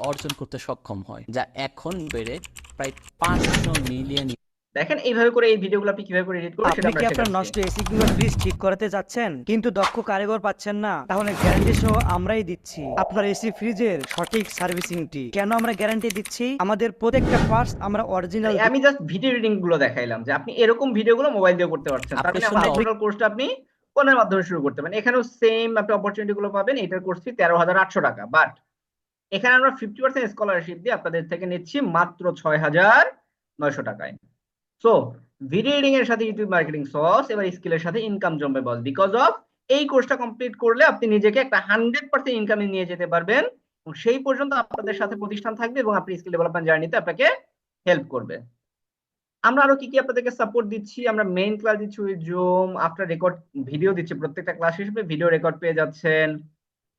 অর্জন করতে সক্ষম হয়, যা এখন বেড়ে প্রায় 500 মিলিয়ন। দেখেন এইভাবে করে এই ভিডিওগুলো আপনি কিভাবে করে এডিট করবেন সেটা আপনি কি আমরা আপনার শেখাচ্ছি। নষ্ট এসি কিংবা ফ্রিজ ঠিক করাতে যাচ্ছেন কিন্তু দক্ষ কারিগর পাচ্ছেন না? তাহলে গ্যারান্টি সহ আমরাই দিচ্ছি আপনার এসি ফ্রিজের সঠিক সার্ভিসিংটি। কেন আমরা গ্যারান্টি দিচ্ছি? আমাদের প্রত্যেকটা পার্টস আমরা অরিজিনাল। আমি জাস্ট ভিডিও এডিটিং গুলো দেখাইলাম যে আপনি এরকম ভিডিওগুলো মোবাইল দিয়ে করতে পারছেন। তার মানে আমাদের টোটাল কোর্সটা আপনি ফোনের মাধ্যমে শুরু করতে পারেন। এখানেও সেম আপনি অপরচুনিটি গুলো পাবেন। এটার কোর্স ফি 13,800 টাকা। বাট এখানে আমরা 50% স্কলারশিপ দিয়ে আপনাদের থেকে নিচ্ছি মাত্র 6,900 টাকায়। সো ভিডিও এডিটিং এর সাথে ইউটিউব মার্কেটিং সস, এবার স্কিলের সাথে ইনকাম জমবে বস। বিকজ অফ এই কোর্সটা কমপ্লিট করলে আপনি নিজেকে একটা 100% ইনকামে নিয়ে যেতে পারবেন, এবং সেই পর্যন্ত আপনাদের সাথে প্রতিষ্ঠান থাকবে এবং আপনি স্কিল ডেভেলপমেন্ট জার্নিতে আপনাকে হেল্প করবে। আমরা আরো কি কি আপনাদেরকে সাপোর্ট দিচ্ছি, আমরা মেইন ক্লাস দিচ্ছি with zoom, after record video দিচ্ছি। প্রত্যেকটা ক্লাস হিসেবে ভিডিও রেকর্ড পেয়ে যাচ্ছেন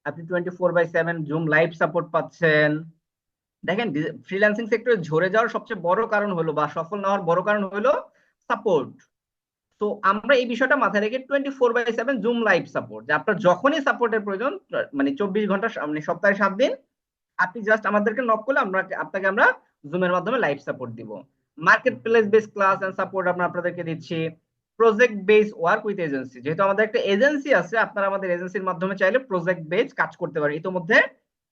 আপনি, 24/7 জুম লাইভ সাপোর্ট পাচ্ছেন। দেখেন ফ্রিল্যান্সিং সেক্টরে ঝরে যাওয়ার সবচেয়ে বড় কারণ হলো বা সফল না হওয়ার বড় কারণ হলো সাপোর্ট। তো আমরা এই বিষয়টা মাথায় রেখে 24/7 জুম লাইভ সাপোর্ট, যে আপনার যখনই সাপোর্টের প্রয়োজন, মানে 24 ঘন্টা মানে সপ্তাহে 7 দিন আপনি জাস্ট আমাদেরকে নক করলে আপনাকে আমরা জুমের মাধ্যমে লাইভ সাপোর্ট দিব। Market place base class and support আমরা আপনাদেরকে দিচ্ছি। Project base work with agency, যেহেতু আমাদের একটা এজেন্সি আছে, আপনারা আমাদের এজেন্সির মাধ্যমে চাইলে প্রজেক্ট বেস কাজ করতে পারেন। ইতোমধ্যে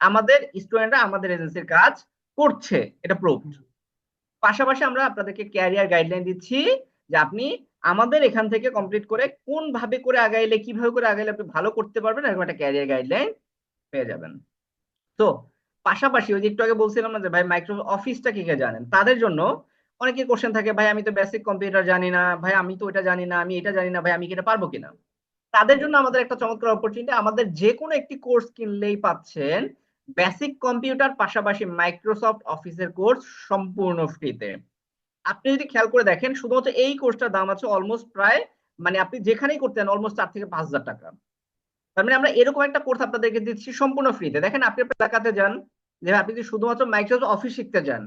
আমাদের স্টুডেন্টরা আমাদের এজেন্সির কাজ করছে, এটা প্রুভড। পাশাপাশি আমরা আপনাদেরকে ক্যারিয়ার গাইডলাইন দিচ্ছি, যে আপনি আমাদের এখান থেকে কমপ্লিট করে কোন ভাবে করে আগাইলে, কিভাবে করে আগাইলে আপনি ভালো করতে পারবেন, এরকম একটা ক্যারিয়ার গাইডলাইন পেয়ে যাবেন। তো পাশাপাশি ওই যে একটু আগে বলছিলাম না যে ভাই মাইক্রোসফট অফিসটা কি কে জানেন, তাদের জন্য অনেকের কোশ্চেন থাকে, ভাই আমি তো বেসিক কম্পিউটার জানি না, ভাই আমি তো এটা জানি না, আমি এটা জানি না, ভাই আমি কি এটা পারবো কিনা। তাদের জন্য আমাদের একটা চমৎকার অপরচুনিটি, আমাদের যে কোনো একটি কোর্স কিনলেই পাচ্ছেন বেসিক কম্পিউটার পাশাপাশি মাইক্রোসফট অফিসের কোর্স সম্পূর্ণ ফ্রিতে। আপনি যদি খেয়াল করে দেখেন, শুধুমাত্র এই কোর্সটার দাম আছে অলমোস্ট প্রায়, মানে আপনি যেখানেই করতেন অলমোস্ট 4 থেকে 5,000 টাকা। তার মানে আমরা এরকম একটা কোর্স আপনাদেরকে দিচ্ছি সম্পূর্ণ ফ্রিতে। দেখেন আপনি আপনার এলাকাতে যান, যে আপনি যদি শুধুমাত্র মাইক্রোসফট অফিস শিখতে চান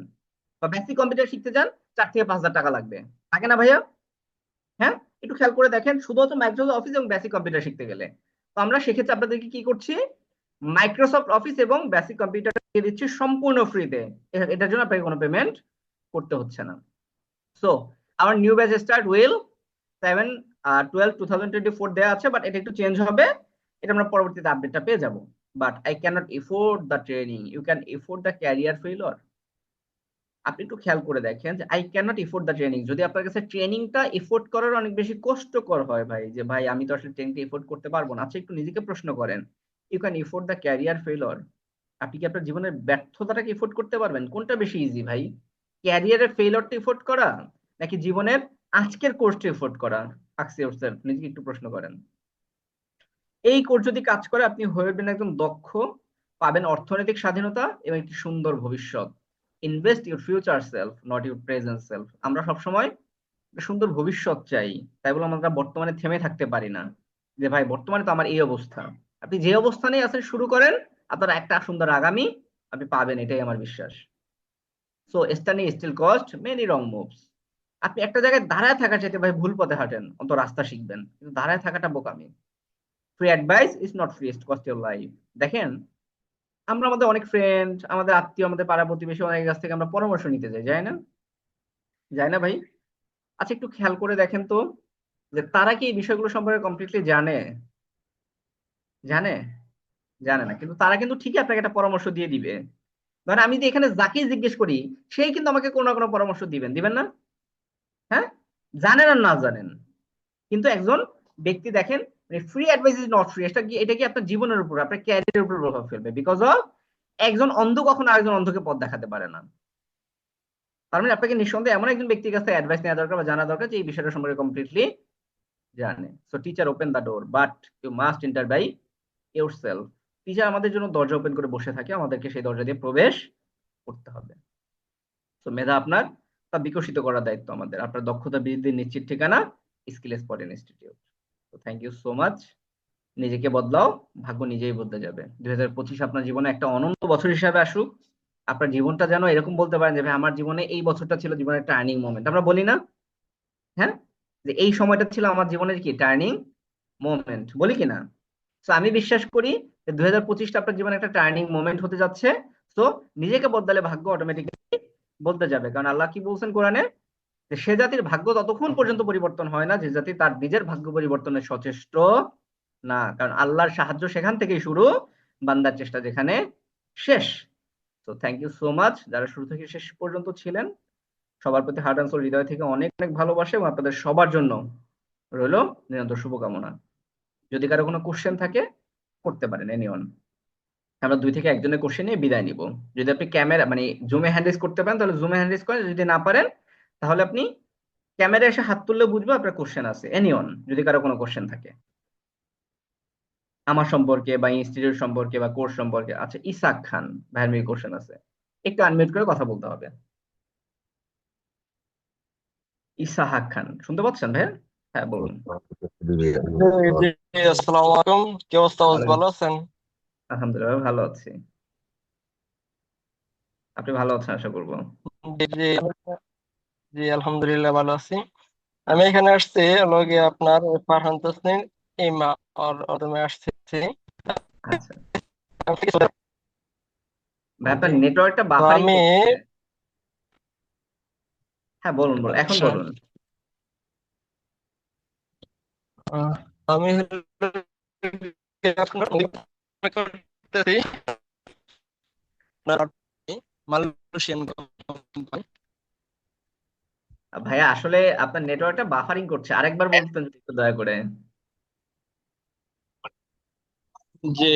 বা বেসিক কম্পিউটার শিখতে চান, 4 থেকে 5,000 টাকা লাগবে, থাকে না ভাইয়া? হ্যাঁ, একটু খেয়াল করে দেখেন, শুধুমাত্র মাইক্রোসফট অফিস এবং বেসিক কম্পিউটার শিখতে গেলে। তো আমরা সেক্ষেত্রে আপনাদেরকে কি করছি, মাইক্রোসফট অফিস এবং বেসিক কম্পিউটার দিয়ে দিচ্ছি সম্পূর্ণ ফ্রিতে। এটার জন্য আপনাকে কোনো পেমেন্ট করতে হচ্ছে না। So our new batch start will 7 2024 দেওয়া আছে, বাট এটা একটু চেঞ্জ হবে, এটা আমরা পরবর্তীতে আপডেটটা পেয়ে যাব। But I can't afford the training, you can afford the career failure. আপনি একটু খেয়াল করে দেখেন যে I can't afford the training, যদি আপনার কাছে ট্রেনিংটা এফোর্ড করার অনেক বেশি কষ্টকর হয় ভাই, যে ভাই আমি তো আসলে ট্রেনিংটা এফোর্ড করতে পারবো না, আচ্ছা একটু নিজেকে প্রশ্ন করেন, you can afford the career failure, আপনি কি আপনার জীবনের ব্যর্থতাটাকে এফোর্ড করতে পারবেন? কোনটা বেশি ইজি ভাই, ক্যারিয়ারের ফেইলরটা এফোর্ড করা নাকি জীবনের আজকের কোর্সটা এফোর্ড করা? আস্ক ইয়োরসেলফ, নিজেকে একটু প্রশ্ন করেন। এই কোর্স যদি কাজ করে আপনি হয়ে উঠবেন একদম দক্ষ, পাবেন অর্থনৈতিক স্বাধীনতা এবং একটি সুন্দর ভবিষ্যৎ। Invest your future self, not your present self. আমরা সবসময় একটা সুন্দর ভবিষ্যৎ চাই, তাই বলে আমরা বর্তমানে থেমে থাকতে পারি না, যে ভাই বর্তমানে তো আমার এই অবস্থা। আপনি যে অবস্থানে আছেন শুরু করেন, আপনার একটা সুন্দর আগামী আপনি পাবেন, এটাই আমার বিশ্বাস। So standing still cost many wrong moves. আপনি একটা জায়গায় দাঁড়ায় থাকা চাইতে ভাই ভুল পথে হাঁটেন, অন্ত রাস্তা শিখবেন, কিন্তু দাঁড়ায় থাকাটা বোকামি। Free advice is not free, cost your life. দেখেন, আমরা আমাদের অনেক ফ্রেন্ড, আমাদের আত্মীয়, আমাদের পাড়া প্রতিবেশী অনেকের কাছ থেকে আমরা পরামর্শ নিতে যাই, যাই না? যাই না ভাই? আচ্ছা একটু খেয়াল করে দেখেন তো, যে তারা কি এই বিষয়গুলো সম্পর্কে কমপ্লিটলি জানে? জানে? জানে না, কিন্তু তারা কিন্তু ঠিকই আপনাকে একটা পরামর্শ দিয়ে দিবে। ধরেন আমি যদি এখানে যাকেই জিজ্ঞেস করি, সেই কিন্তু আমাকে কোনো না কোনো পরামর্শ দিবেন, দিবেন না? হ্যাঁ, জানেন আর না জানেন, কিন্তু একজন ব্যক্তি দেখেন, free advice is not free, এটা কি আপনার জীবনের উপর, আপনার ক্যারিয়ারের উপর প্রভাব ফেলবে, বিকজ অফ একজন অন্ধ কখনো আরেকজন অন্ধকে পথ দেখাতে পারে না। তার মানে আপনাকে নিঃসন্দেহে এমন একজন ব্যক্তির কাছে অ্যাডভাইস নেওয়া দরকার বা জানা দরকার যে এই বিষয়টা সম্পর্কে কমপ্লিটলি জানে। So teacher open the door, but you must enter by yourself. Teacher আমাদের জন্য দরজা ওপেন করে বসে থাকে, আমাদেরকে সেই দরজা দিয়ে প্রবেশ করতে হবে। তো মেধা আপনার, তা বিকশিত করার দায়িত্ব আমাদের। আপনার দক্ষতা বৃদ্ধির নিশ্চিত ঠিকানা স্কিল স্পট ইনস্টিটিউট। তো থ্যাংক ইউ সো মাচ। নিজেকে বদলাও, ভাগ্য নিজেই বদলে যাবে। 2025 আপনার জীবনে একটা অনন্য বছর হিসাবে আসুক। আপনার জীবনটা যেন এরকম বলতে পারেন যে ভাই আমার জীবনে এই বছরটা ছিল জীবনের টার্নিং মোমেন্ট। আমরা বলি না, হ্যাঁ, যে এই সময়টা ছিল আমার জীবনের কি টার্নিং মোমেন্ট, বলি কি না? তো আমি বিশ্বাস করি যে 2025টা আপনার জীবনে একটা টার্নিং মোমেন্ট হতে যাচ্ছে। তো নিজেকে বদলালে ভাগ্য অটোমেটিক্যালি বদলে যাবে, কারণ আল্লাহ কি বলছেন কোরআনে, যে সে জাতির ভাগ্য ততক্ষণ পর্যন্ত পরিবর্তন হয় না যে জাতি তার নিজের ভাগ্য পরিবর্তনে সচেষ্ট না, কারণ আল্লাহর সাহায্য সেখান থেকেই শুরু, বান্দার চেষ্টা যেখানে শেষ। তো থ্যাংক ইউ সো মাচ যারা শুরু থেকে শেষ পর্যন্ত ছিলেন। সবার প্রতি হার্ট অ্যান্ড সোল হৃদয় থেকে অনেক অনেক ভালোবাসা, এবং আপনাদের সবার জন্য রইল নিরন্তর শুভকামনা। যদি কারো কোনো কোশ্চেন থাকে করতে পারেন এনিওয়ান। আমরা 2 থেকে 1 জনের কোশ্চেন নিয়ে বিদায় নিব। যদি আপনি ক্যামেরা মানে জুমে হ্যান্ড রেজ করতে পারেন তাহলে জুমে হ্যান্ড রেজ করেন, যদি না পারেন তাহলে আপনি ক্যামেরা এসে হাত তুললে বুঝবো আপনার কোশ্চেন আছে। এনিওয়ান, যদি কারো কোনো কোশ্চেন থাকে আমার সম্পর্কে বা ইনস্টিটিউট সম্পর্কে বা কোর্স সম্পর্কে। আচ্ছা, ইসাক খান ভাইয়ের মেয়ে কোশ্চেন আছে, একটু আনমিউট করে কথা বলতে হবে। ইসাহাক খান, শুনতে পাচ্ছেন ভাইয়া? হ্যাঁ বলুন। আসসালামু আলাইকুম, কি অবস্থা? ভালো আছেন? আলহামদুলিল্লাহ ভালো আছি, আপনি ভালো আছেন আশা করবো। জি জি জি, আলহামদুলিল্লাহ ভালো আছি। আমি এখানে আসছি লগে আপনার ফারহান তাসনিম ইমা ওর রুমে আসছি। আচ্ছা ভাই, আপনার নেটওয়ার্কটা তো বাফারিং আমি করছে। হ্যাঁ বলুন বলুন, এখন আচ্ছা, বলুন। আমি আপনার করতেছি মালয়েশিয়ান কোম্পানি। ভাইয়া আসলে আপনার নেটওয়ার্কটা বাফারিং করছে, আরেকবার বলতেন যদি একটু দয়া করে। যে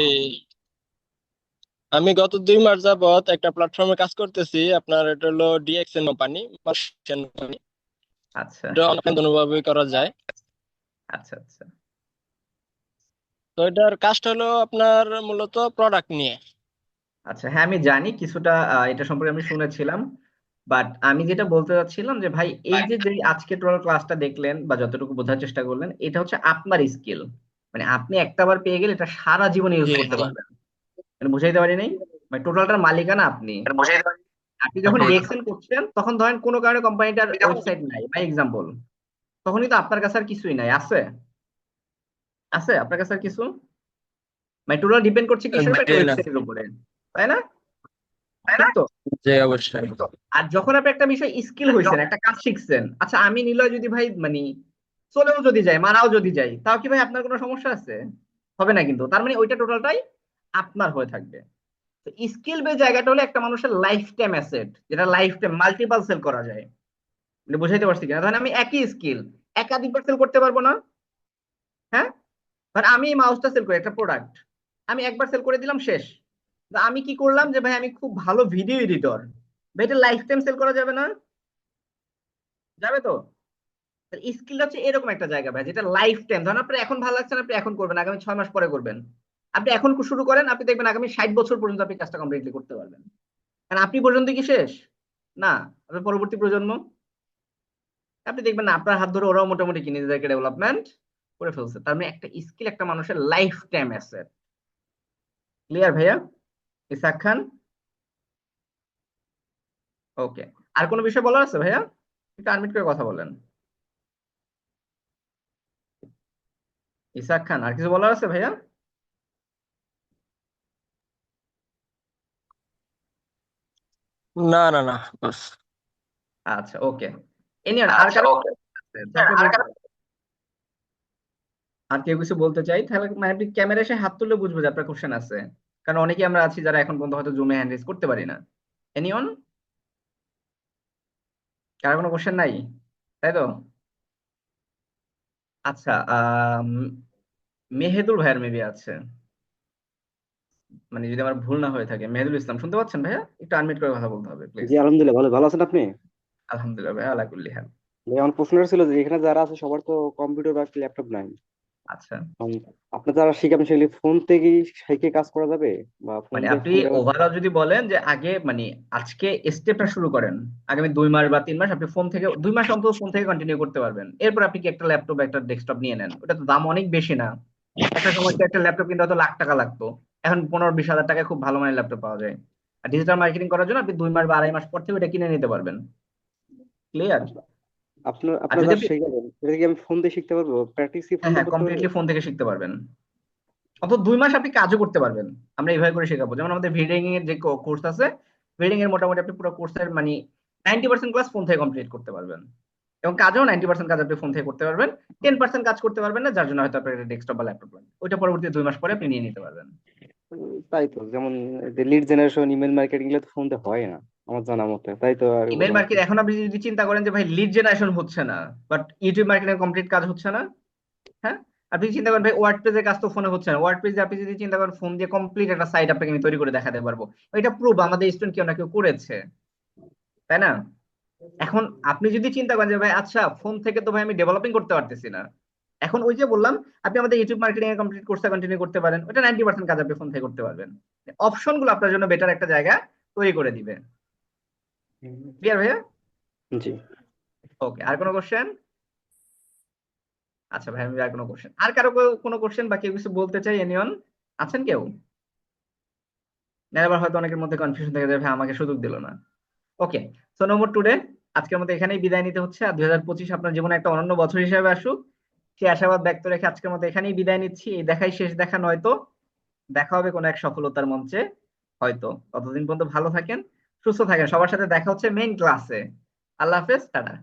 আমি গত 2 মাস যাবত একটা প্ল্যাটফর্মে কাজ করতেছি, আপনার এটা হলো ডিএক্সএন কোম্পানি, মালয়েশিয়ান কোম্পানি। আচ্ছা এটা অনেক অনুভবই করা যায়। আচ্ছা আচ্ছা তো এটার কাজটা হলো আপনার মূলত প্রোডাক্ট নিয়ে। আচ্ছা, হ্যাঁ আমি জানি কিছুটা, এটা সম্পর্কে আমি শুনেছিলাম। বাট আমি যেটা বলতে চাচ্ছিলাম যে ভাই এই যে যে আজকে টোটাল ক্লাসটা দেখলেন বা যতটুকু বোঝার চেষ্টা করলেন, এটা হচ্ছে আপনার স্কিল। মানে আপনি একটাবার পেয়ে গেলে এটা সারা জীবন ইউজ জি করতে জি পারবেন। মানে বুঝাইতে পারি নাই, মানে টোটালটার মালিকানা আপনি। আপনি যখন ডিএক্সএন করছেন তখন ধরেন কোনো কারণে কোম্পানিটার ওয়েবসাইট নাই বাই এক্সাম্পল, তখনই তো আপনার কাছে আর কিছুই নাই, আছে? আছে আপনার কাছে আর কিছু? মানে টোটাল ডিপেন্ড করছে কিসের উপর? একটা জি না, ওয়েবসাইটের উপরে, তাই না? ঠিক তো? জি অবশ্যই। আর যখন আপনি একটা বিষয় স্কিল হয়েছেন, একটা কাজ শিখছেন, আচ্ছা আমি নিলয় যদি ভাই মানে চলেও যদি যায়, মারাও যদি যায়, তাও কি ভাই আপনার কোনো সমস্যা আছে? হবে না কিন্তু। তার মানে ওইটা টোটালটাই আপনার হয়ে থাকবে। তো স্কিল বেস জায়গাটা হলো একটা মানুষের লাইফ টাইম অ্যাসেট, যেটা লাইফ টাইম মাল্টিপল সেল করা যায়। মানে বুঝাইতে পারছি কিনা? ধরেন আমি একই স্কিল একাধিকবার সেল করতে পারবো না? হ্যাঁ, ধর আমি মাউসটা সেল করি, একটা প্রোডাক্ট আমি একবার সেল করে দিলাম, শেষ। তো আমি কি করলাম যে ভাই আমি খুব ভালো ভিডিও এডিটর, ভাই এটা লাইফ টাইম সেল করা যাবে না? যাবে তো। স্কিল হচ্ছে এরকম একটা জায়গা ভাই, যেটা লাইফ টাইম। ধরেন আপনার এখন ভালো লাগছে না, আপনি এখন করবেন, আগামী 6 মাস পরে করবেন। আপনি এখন শুরু করেন, আপনি দেখবেন আগামী 60 বছর পর্যন্ত আপনি কাজটা কমপ্লিটলি করতে পারবেন। কারণ আপনি পর্যন্ত কি শেষ না, আপনার পরবর্তী প্রজন্ম, আপনি দেখবেন না আপনার হাত ধরে ওরাও মোটামুটি কি নিজেদেরকে ডেভেলপমেন্ট করে ফেলছে। তার মানে একটা স্কিল একটা মানুষের লাইফ টাইম অ্যাসেট। ক্লিয়ার ভাইয়া? ইসাক খান, ওকে। আর কোনো বিষয় বলার আছে ভাইয়া? একটু আনমিউট করে কথা বলেন। ইসাক খান, আর কিছু বলার আছে ভাইয়া? না না না, বাস। আচ্ছা, ওকে। এনিওয়ে, আর কারো আছে? থাকলে বলতে- আর কেউ কিছু বলতে চাই তাহলে মানে আপনি ক্যামেরা এসে হাত তুললে বুঝবো যে আপনার কোশ্চেন আছে। কারণ অনেকে আমরা আছি যারা এখন পর্যন্ত হয়তো জুমে হ্যান্ড রেজ করতে পারি না। এনিওন, কারো কোনো কোশ্চেন নাই, তাই তো? আচ্ছা, মেহেদুল ভাইয়ার মেবি আছে, মানে যদি আমার ভুল না হয়ে থাকে। মেহেদুল ইসলাম, শুনতে পাচ্ছেন ভাইয়া? একটু আনমিউট করে কথা বলতে হবে প্লিজ। জি আলহামদুলিল্লাহ, ভালো ভালো আছেন আপনি? আলহামদুলিল্লাহ ভাইয়া, আলা কুল্লি হাল। ভাই আমার প্রশ্নটা ছিল যে এখানে যারা আছে সবার তো কম্পিউটার বা ল্যাপটপ নাই। আচ্ছা, আপনি যারা শিখাবেন সেগুলি ফোন থেকেই শিখে কাজ করা যাবে, বা ফোন মানে দিয়ে আপনি ফোন দেওয়া যাবে? ওভারঅল যদি বলেন যে আগে মানে আজকে স্টেপটা শুরু করেন, আগামী 2 মাস বা 3 মাস আপনি ফোন থেকে, 2 মাস অন্তত ফোন থেকে কন্টিনিউ করতে পারবেন। এরপর আপনি কি একটা ল্যাপটপ একটা ডেস্কটপ নিয়ে নেন, ওটা তো দাম অনেক বেশি না। একটা সময় তো একটা ল্যাপটপ কিনতে হয়তো লাখ টাকা লাগতো, এখন 15-20 হাজার টাকায় খুব ভালো মানের ল্যাপটপ পাওয়া যায়। আর ডিজিটাল মার্কেটিং করার জন্য আপনি 2 মাস বা 2.5 মাস পর থেকে ওটা কিনে নিতে পারবেন। ক্লিয়ার? আপনার আর আপনার যদি যা আপনি, শেখাবেন সেটা কি আমি ফোন দিয়ে শিখতে পারবো? প্র্যাকটিস কি ফোন হ্যাঁ দিয়ে হ্যাঁ, করতে পারবো? কমপ্লিটলি ফোন থেকে শিখতে পারবেন। অন্তত 2 মাস আপনি কাজও করতে পারবেন। আমরা এইভাবে করে শেখাবো। যেমন আমাদের ভিডিং এর যে কোর্স আছে, ভিডিং এর মোটামুটি আপনি পুরো কোর্সের মানে 90% ক্লাস ফোন থেকে কমপ্লিট করতে পারবেন, এবং কাজও 90% কাজ আপনি ফোন থেকে করতে পারবেন। 10% কাজ করতে পারবেন না, যার জন্য হয়তো আপনার ডেস্কটপ বা ল্যাপটপ লাগবে, ওইটা পরবর্তী 2 মাস পরে আপনি নিয়ে নিতে পারবেন। তাই তো, যেমন লিড জেনারেশন, ইমেল মার্কেটিং এগুলো তো ফোন দিয়ে হয় না আমার জানা মতে, তাই তো আগে ইমেল বললাম আর কি। মার্কেট এখন আপনি যদি চিন্তা করেন যে ভাই লিড জেনারেশন হচ্ছে না, বাট ইউটিউব মার্কেটিং কমপ্লিট কাজ হচ্ছে না, হ্যাঁ, আপনি চিন্তা করেন ভাই ওয়ার্ড পেজের কাজ তো ফোনে হচ্ছে না, ওয়ার্ড পেজে আপনি যদি চিন্তা করেন ফোন দিয়ে কমপ্লিট একটা সাইট আপনাকে আমি তৈরি করে দেখাতে পারবো, এটা প্রুফ আমাদের স্টুডেন্ট কেউ না কেউ করেছে, তাই না? এখন আপনি যদি চিন্তা করেন যে ভাই আচ্ছা ফোন থেকে তো ভাই আমি ডেভেলপিং করতে পারতেছি না, এখন ওই যে বললাম আপনি আমাদের ইউটিউব মার্কেটিং এর কমপ্লিট কোর্সটা কন্টিনিউ করতে পারেন, ওটা 90% কাজ আপনি ফোন থেকে করতে পারবেন। অপশন গুলো আপনার জন্য বেটার একটা জায়গা তৈরি করে দিবে। ক্লিয়ার ভাইয়া? জি। ওকে, আর কোনো কোশ্চেন? আচ্ছা ভাই, আমি আর কোনো কোশ্চেন, আর কারো কোনো কোশ্চেন বা কেউ কিছু বলতে চাই? এনিওন আছেন কেউ? না, আবার হয়তো অনেকের মধ্যে কনফিউশন থেকে যাবে, ভাই আমাকে সুযোগ দিল না। ওকে, সো নো মোর টুডে। আজকের মতো এখানেই বিদায় নিতে হচ্ছে। আর 2025 আপনার জীবনে একটা অনন্য বছর হিসেবে আসুক, সে আশাবাদ ব্যক্ত রেখে আজকের মতো এখানেই বিদায় নিচ্ছি। এই দেখাই শেষ দেখা নয়তো, দেখা হবে কোনো এক সফলতার মঞ্চে হয়তো। ততদিন পর্যন্ত ভালো থাকেন, সুস্থ থাকেন। সবার সাথে দেখা হচ্ছে মেইন ক্লাসে। আল্লাহ হাফেজ, টাটা।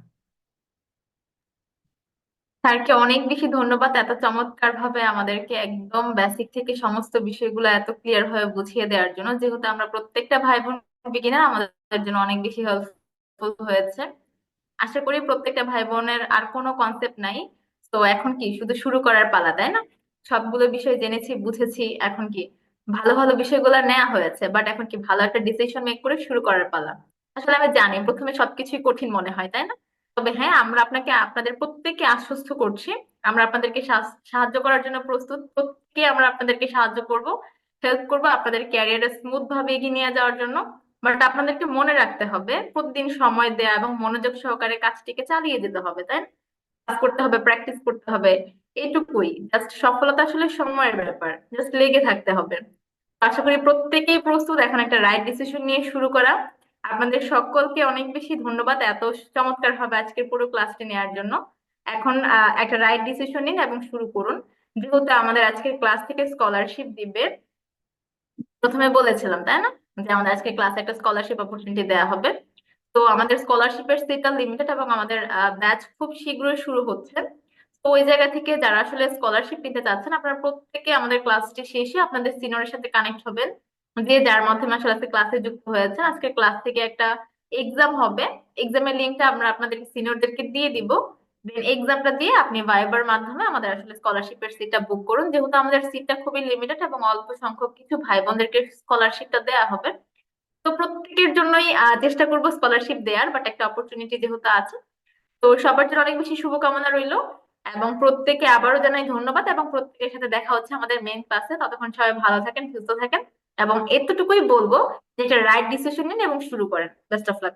স্যারকে অনেক বেশি ধন্যবাদ এত চমৎকার ভাবে আমাদেরকে একদম বেসিক থেকে সমস্ত বিষয়গুলো এত ক্লিয়ার ভাবে বুঝিয়ে দেওয়ার জন্য। যেহেতু আমরা প্রত্যেকটা ভাই বোন বিগিনার, আমাদের জন্য অনেক বেশি হেল্পফুল হয়েছে। আশা করি প্রত্যেকটা ভাই বোনের আর কোনো কনসেপ্ট নাই। তো এখন কি শুধু শুরু করার পালা, তাই না? সবগুলো বিষয় জেনেছি, বুঝেছি, এখন কি ভালো ভালো বিষয়গুলো নেওয়া হয়েছে, বাট এখন কি ভালো একটা ডিসিশন মেক করে শুরু করার পালা। আসলে আমি জানি প্রথমে সবকিছুই কঠিন মনে হয়, তাই না? তবে হ্যাঁ, আমরা আপনাদের প্রত্যেককে আশ্বস্ত করছি, আমরা আপনাদেরকে সাহায্য করার জন্য প্রস্তুত। প্রত্যেকে আমরা আপনাদেরকে সাহায্য করব, হেল্প করব আপনাদের ক্যারিয়ারে স্মুথ ভাবে এগিয়ে নিয়ে যাওয়ার জন্য। বাট আপনাদেরকে মনে রাখতে হবে প্রতিদিন সময় দেয়া এবং মনোযোগ সহকারে কাজটিকে চালিয়ে যেতে হবে, তাই না? কাজ করতে হবে, প্র্যাকটিস করতে হবে, এইটুকুই। জাস্ট সফলতা আসলে সময়ের ব্যাপার, জাস্ট লেগে থাকতে হবে। আশা করি প্রত্যেকেই প্রস্তুত এখন একটা রাইট ডিসিশন নিয়ে শুরু করা। আপনাদের সকলকে অনেক বেশি ধন্যবাদ এত চমৎকার ভাবে আজকের পুরো ক্লাসটি নেওয়ার জন্য। এখন একটা রাইট ডিসিশন নিন এবং শুরু করুন। যেহেতু আমাদের আজকের ক্লাস থেকে স্কলারশিপ দিবে, প্রথমে বলেছিলাম তাই না, যে আমাদের আজকে ক্লাসে একটা স্কলারশিপ অপরচুনিটি দেওয়া হবে। তো আমাদের স্কলারশিপের সিট লিমিটেড এবং আমাদের ব্যাচ খুব শীঘ্রই শুরু হচ্ছে। তো ওই জায়গা থেকে যারা আসলে স্কলারশিপ নিতে চাচ্ছেন, আপনারা প্রত্যেকে আমাদের ক্লাসটি শেষে আপনাদের সিনিয়রের সাথে কানেক্ট হবেন, যে যার মাধ্যমে আসলে আজকে ক্লাসে যুক্ত হয়েছে। আজকে ক্লাস থেকে একটা এক্সাম হবে, এক্সামের লিঙ্কটা আমরা আপনাদের সিনিয়রদেরকে দিয়ে দিব। দেন এক্সামটা দিয়ে আপনি ভাইবার মাধ্যমে আমাদের আসলে স্কলারশিপের সিটটা বুক করুন, যেহেতু আমাদের সিটটা খুবই লিমিটেড এবং অল্প সংখ্যক কিছু ভাই বোনদেরকে স্কলারশিপটা দেওয়া হবে। তো প্রত্যেকের জন্যই চেষ্টা করব স্কলারশিপ দেওয়ার, বাট একটা অপরচুনিটি যেহেতু আছে। তো সবার জন্য অনেক বেশি শুভকামনা রইলো, এবং প্রত্যেকে আবারও জানাই ধন্যবাদ, এবং প্রত্যেকের সাথে দেখা হচ্ছে আমাদের মেইন ক্লাসে। ততক্ষণ সবাই ভালো থাকেন, সুস্থ থাকেন, এবং এতটুকুই বলবো যে এটা রাইট ডিসিশন নিন এবং শুরু করেন। Best of luck.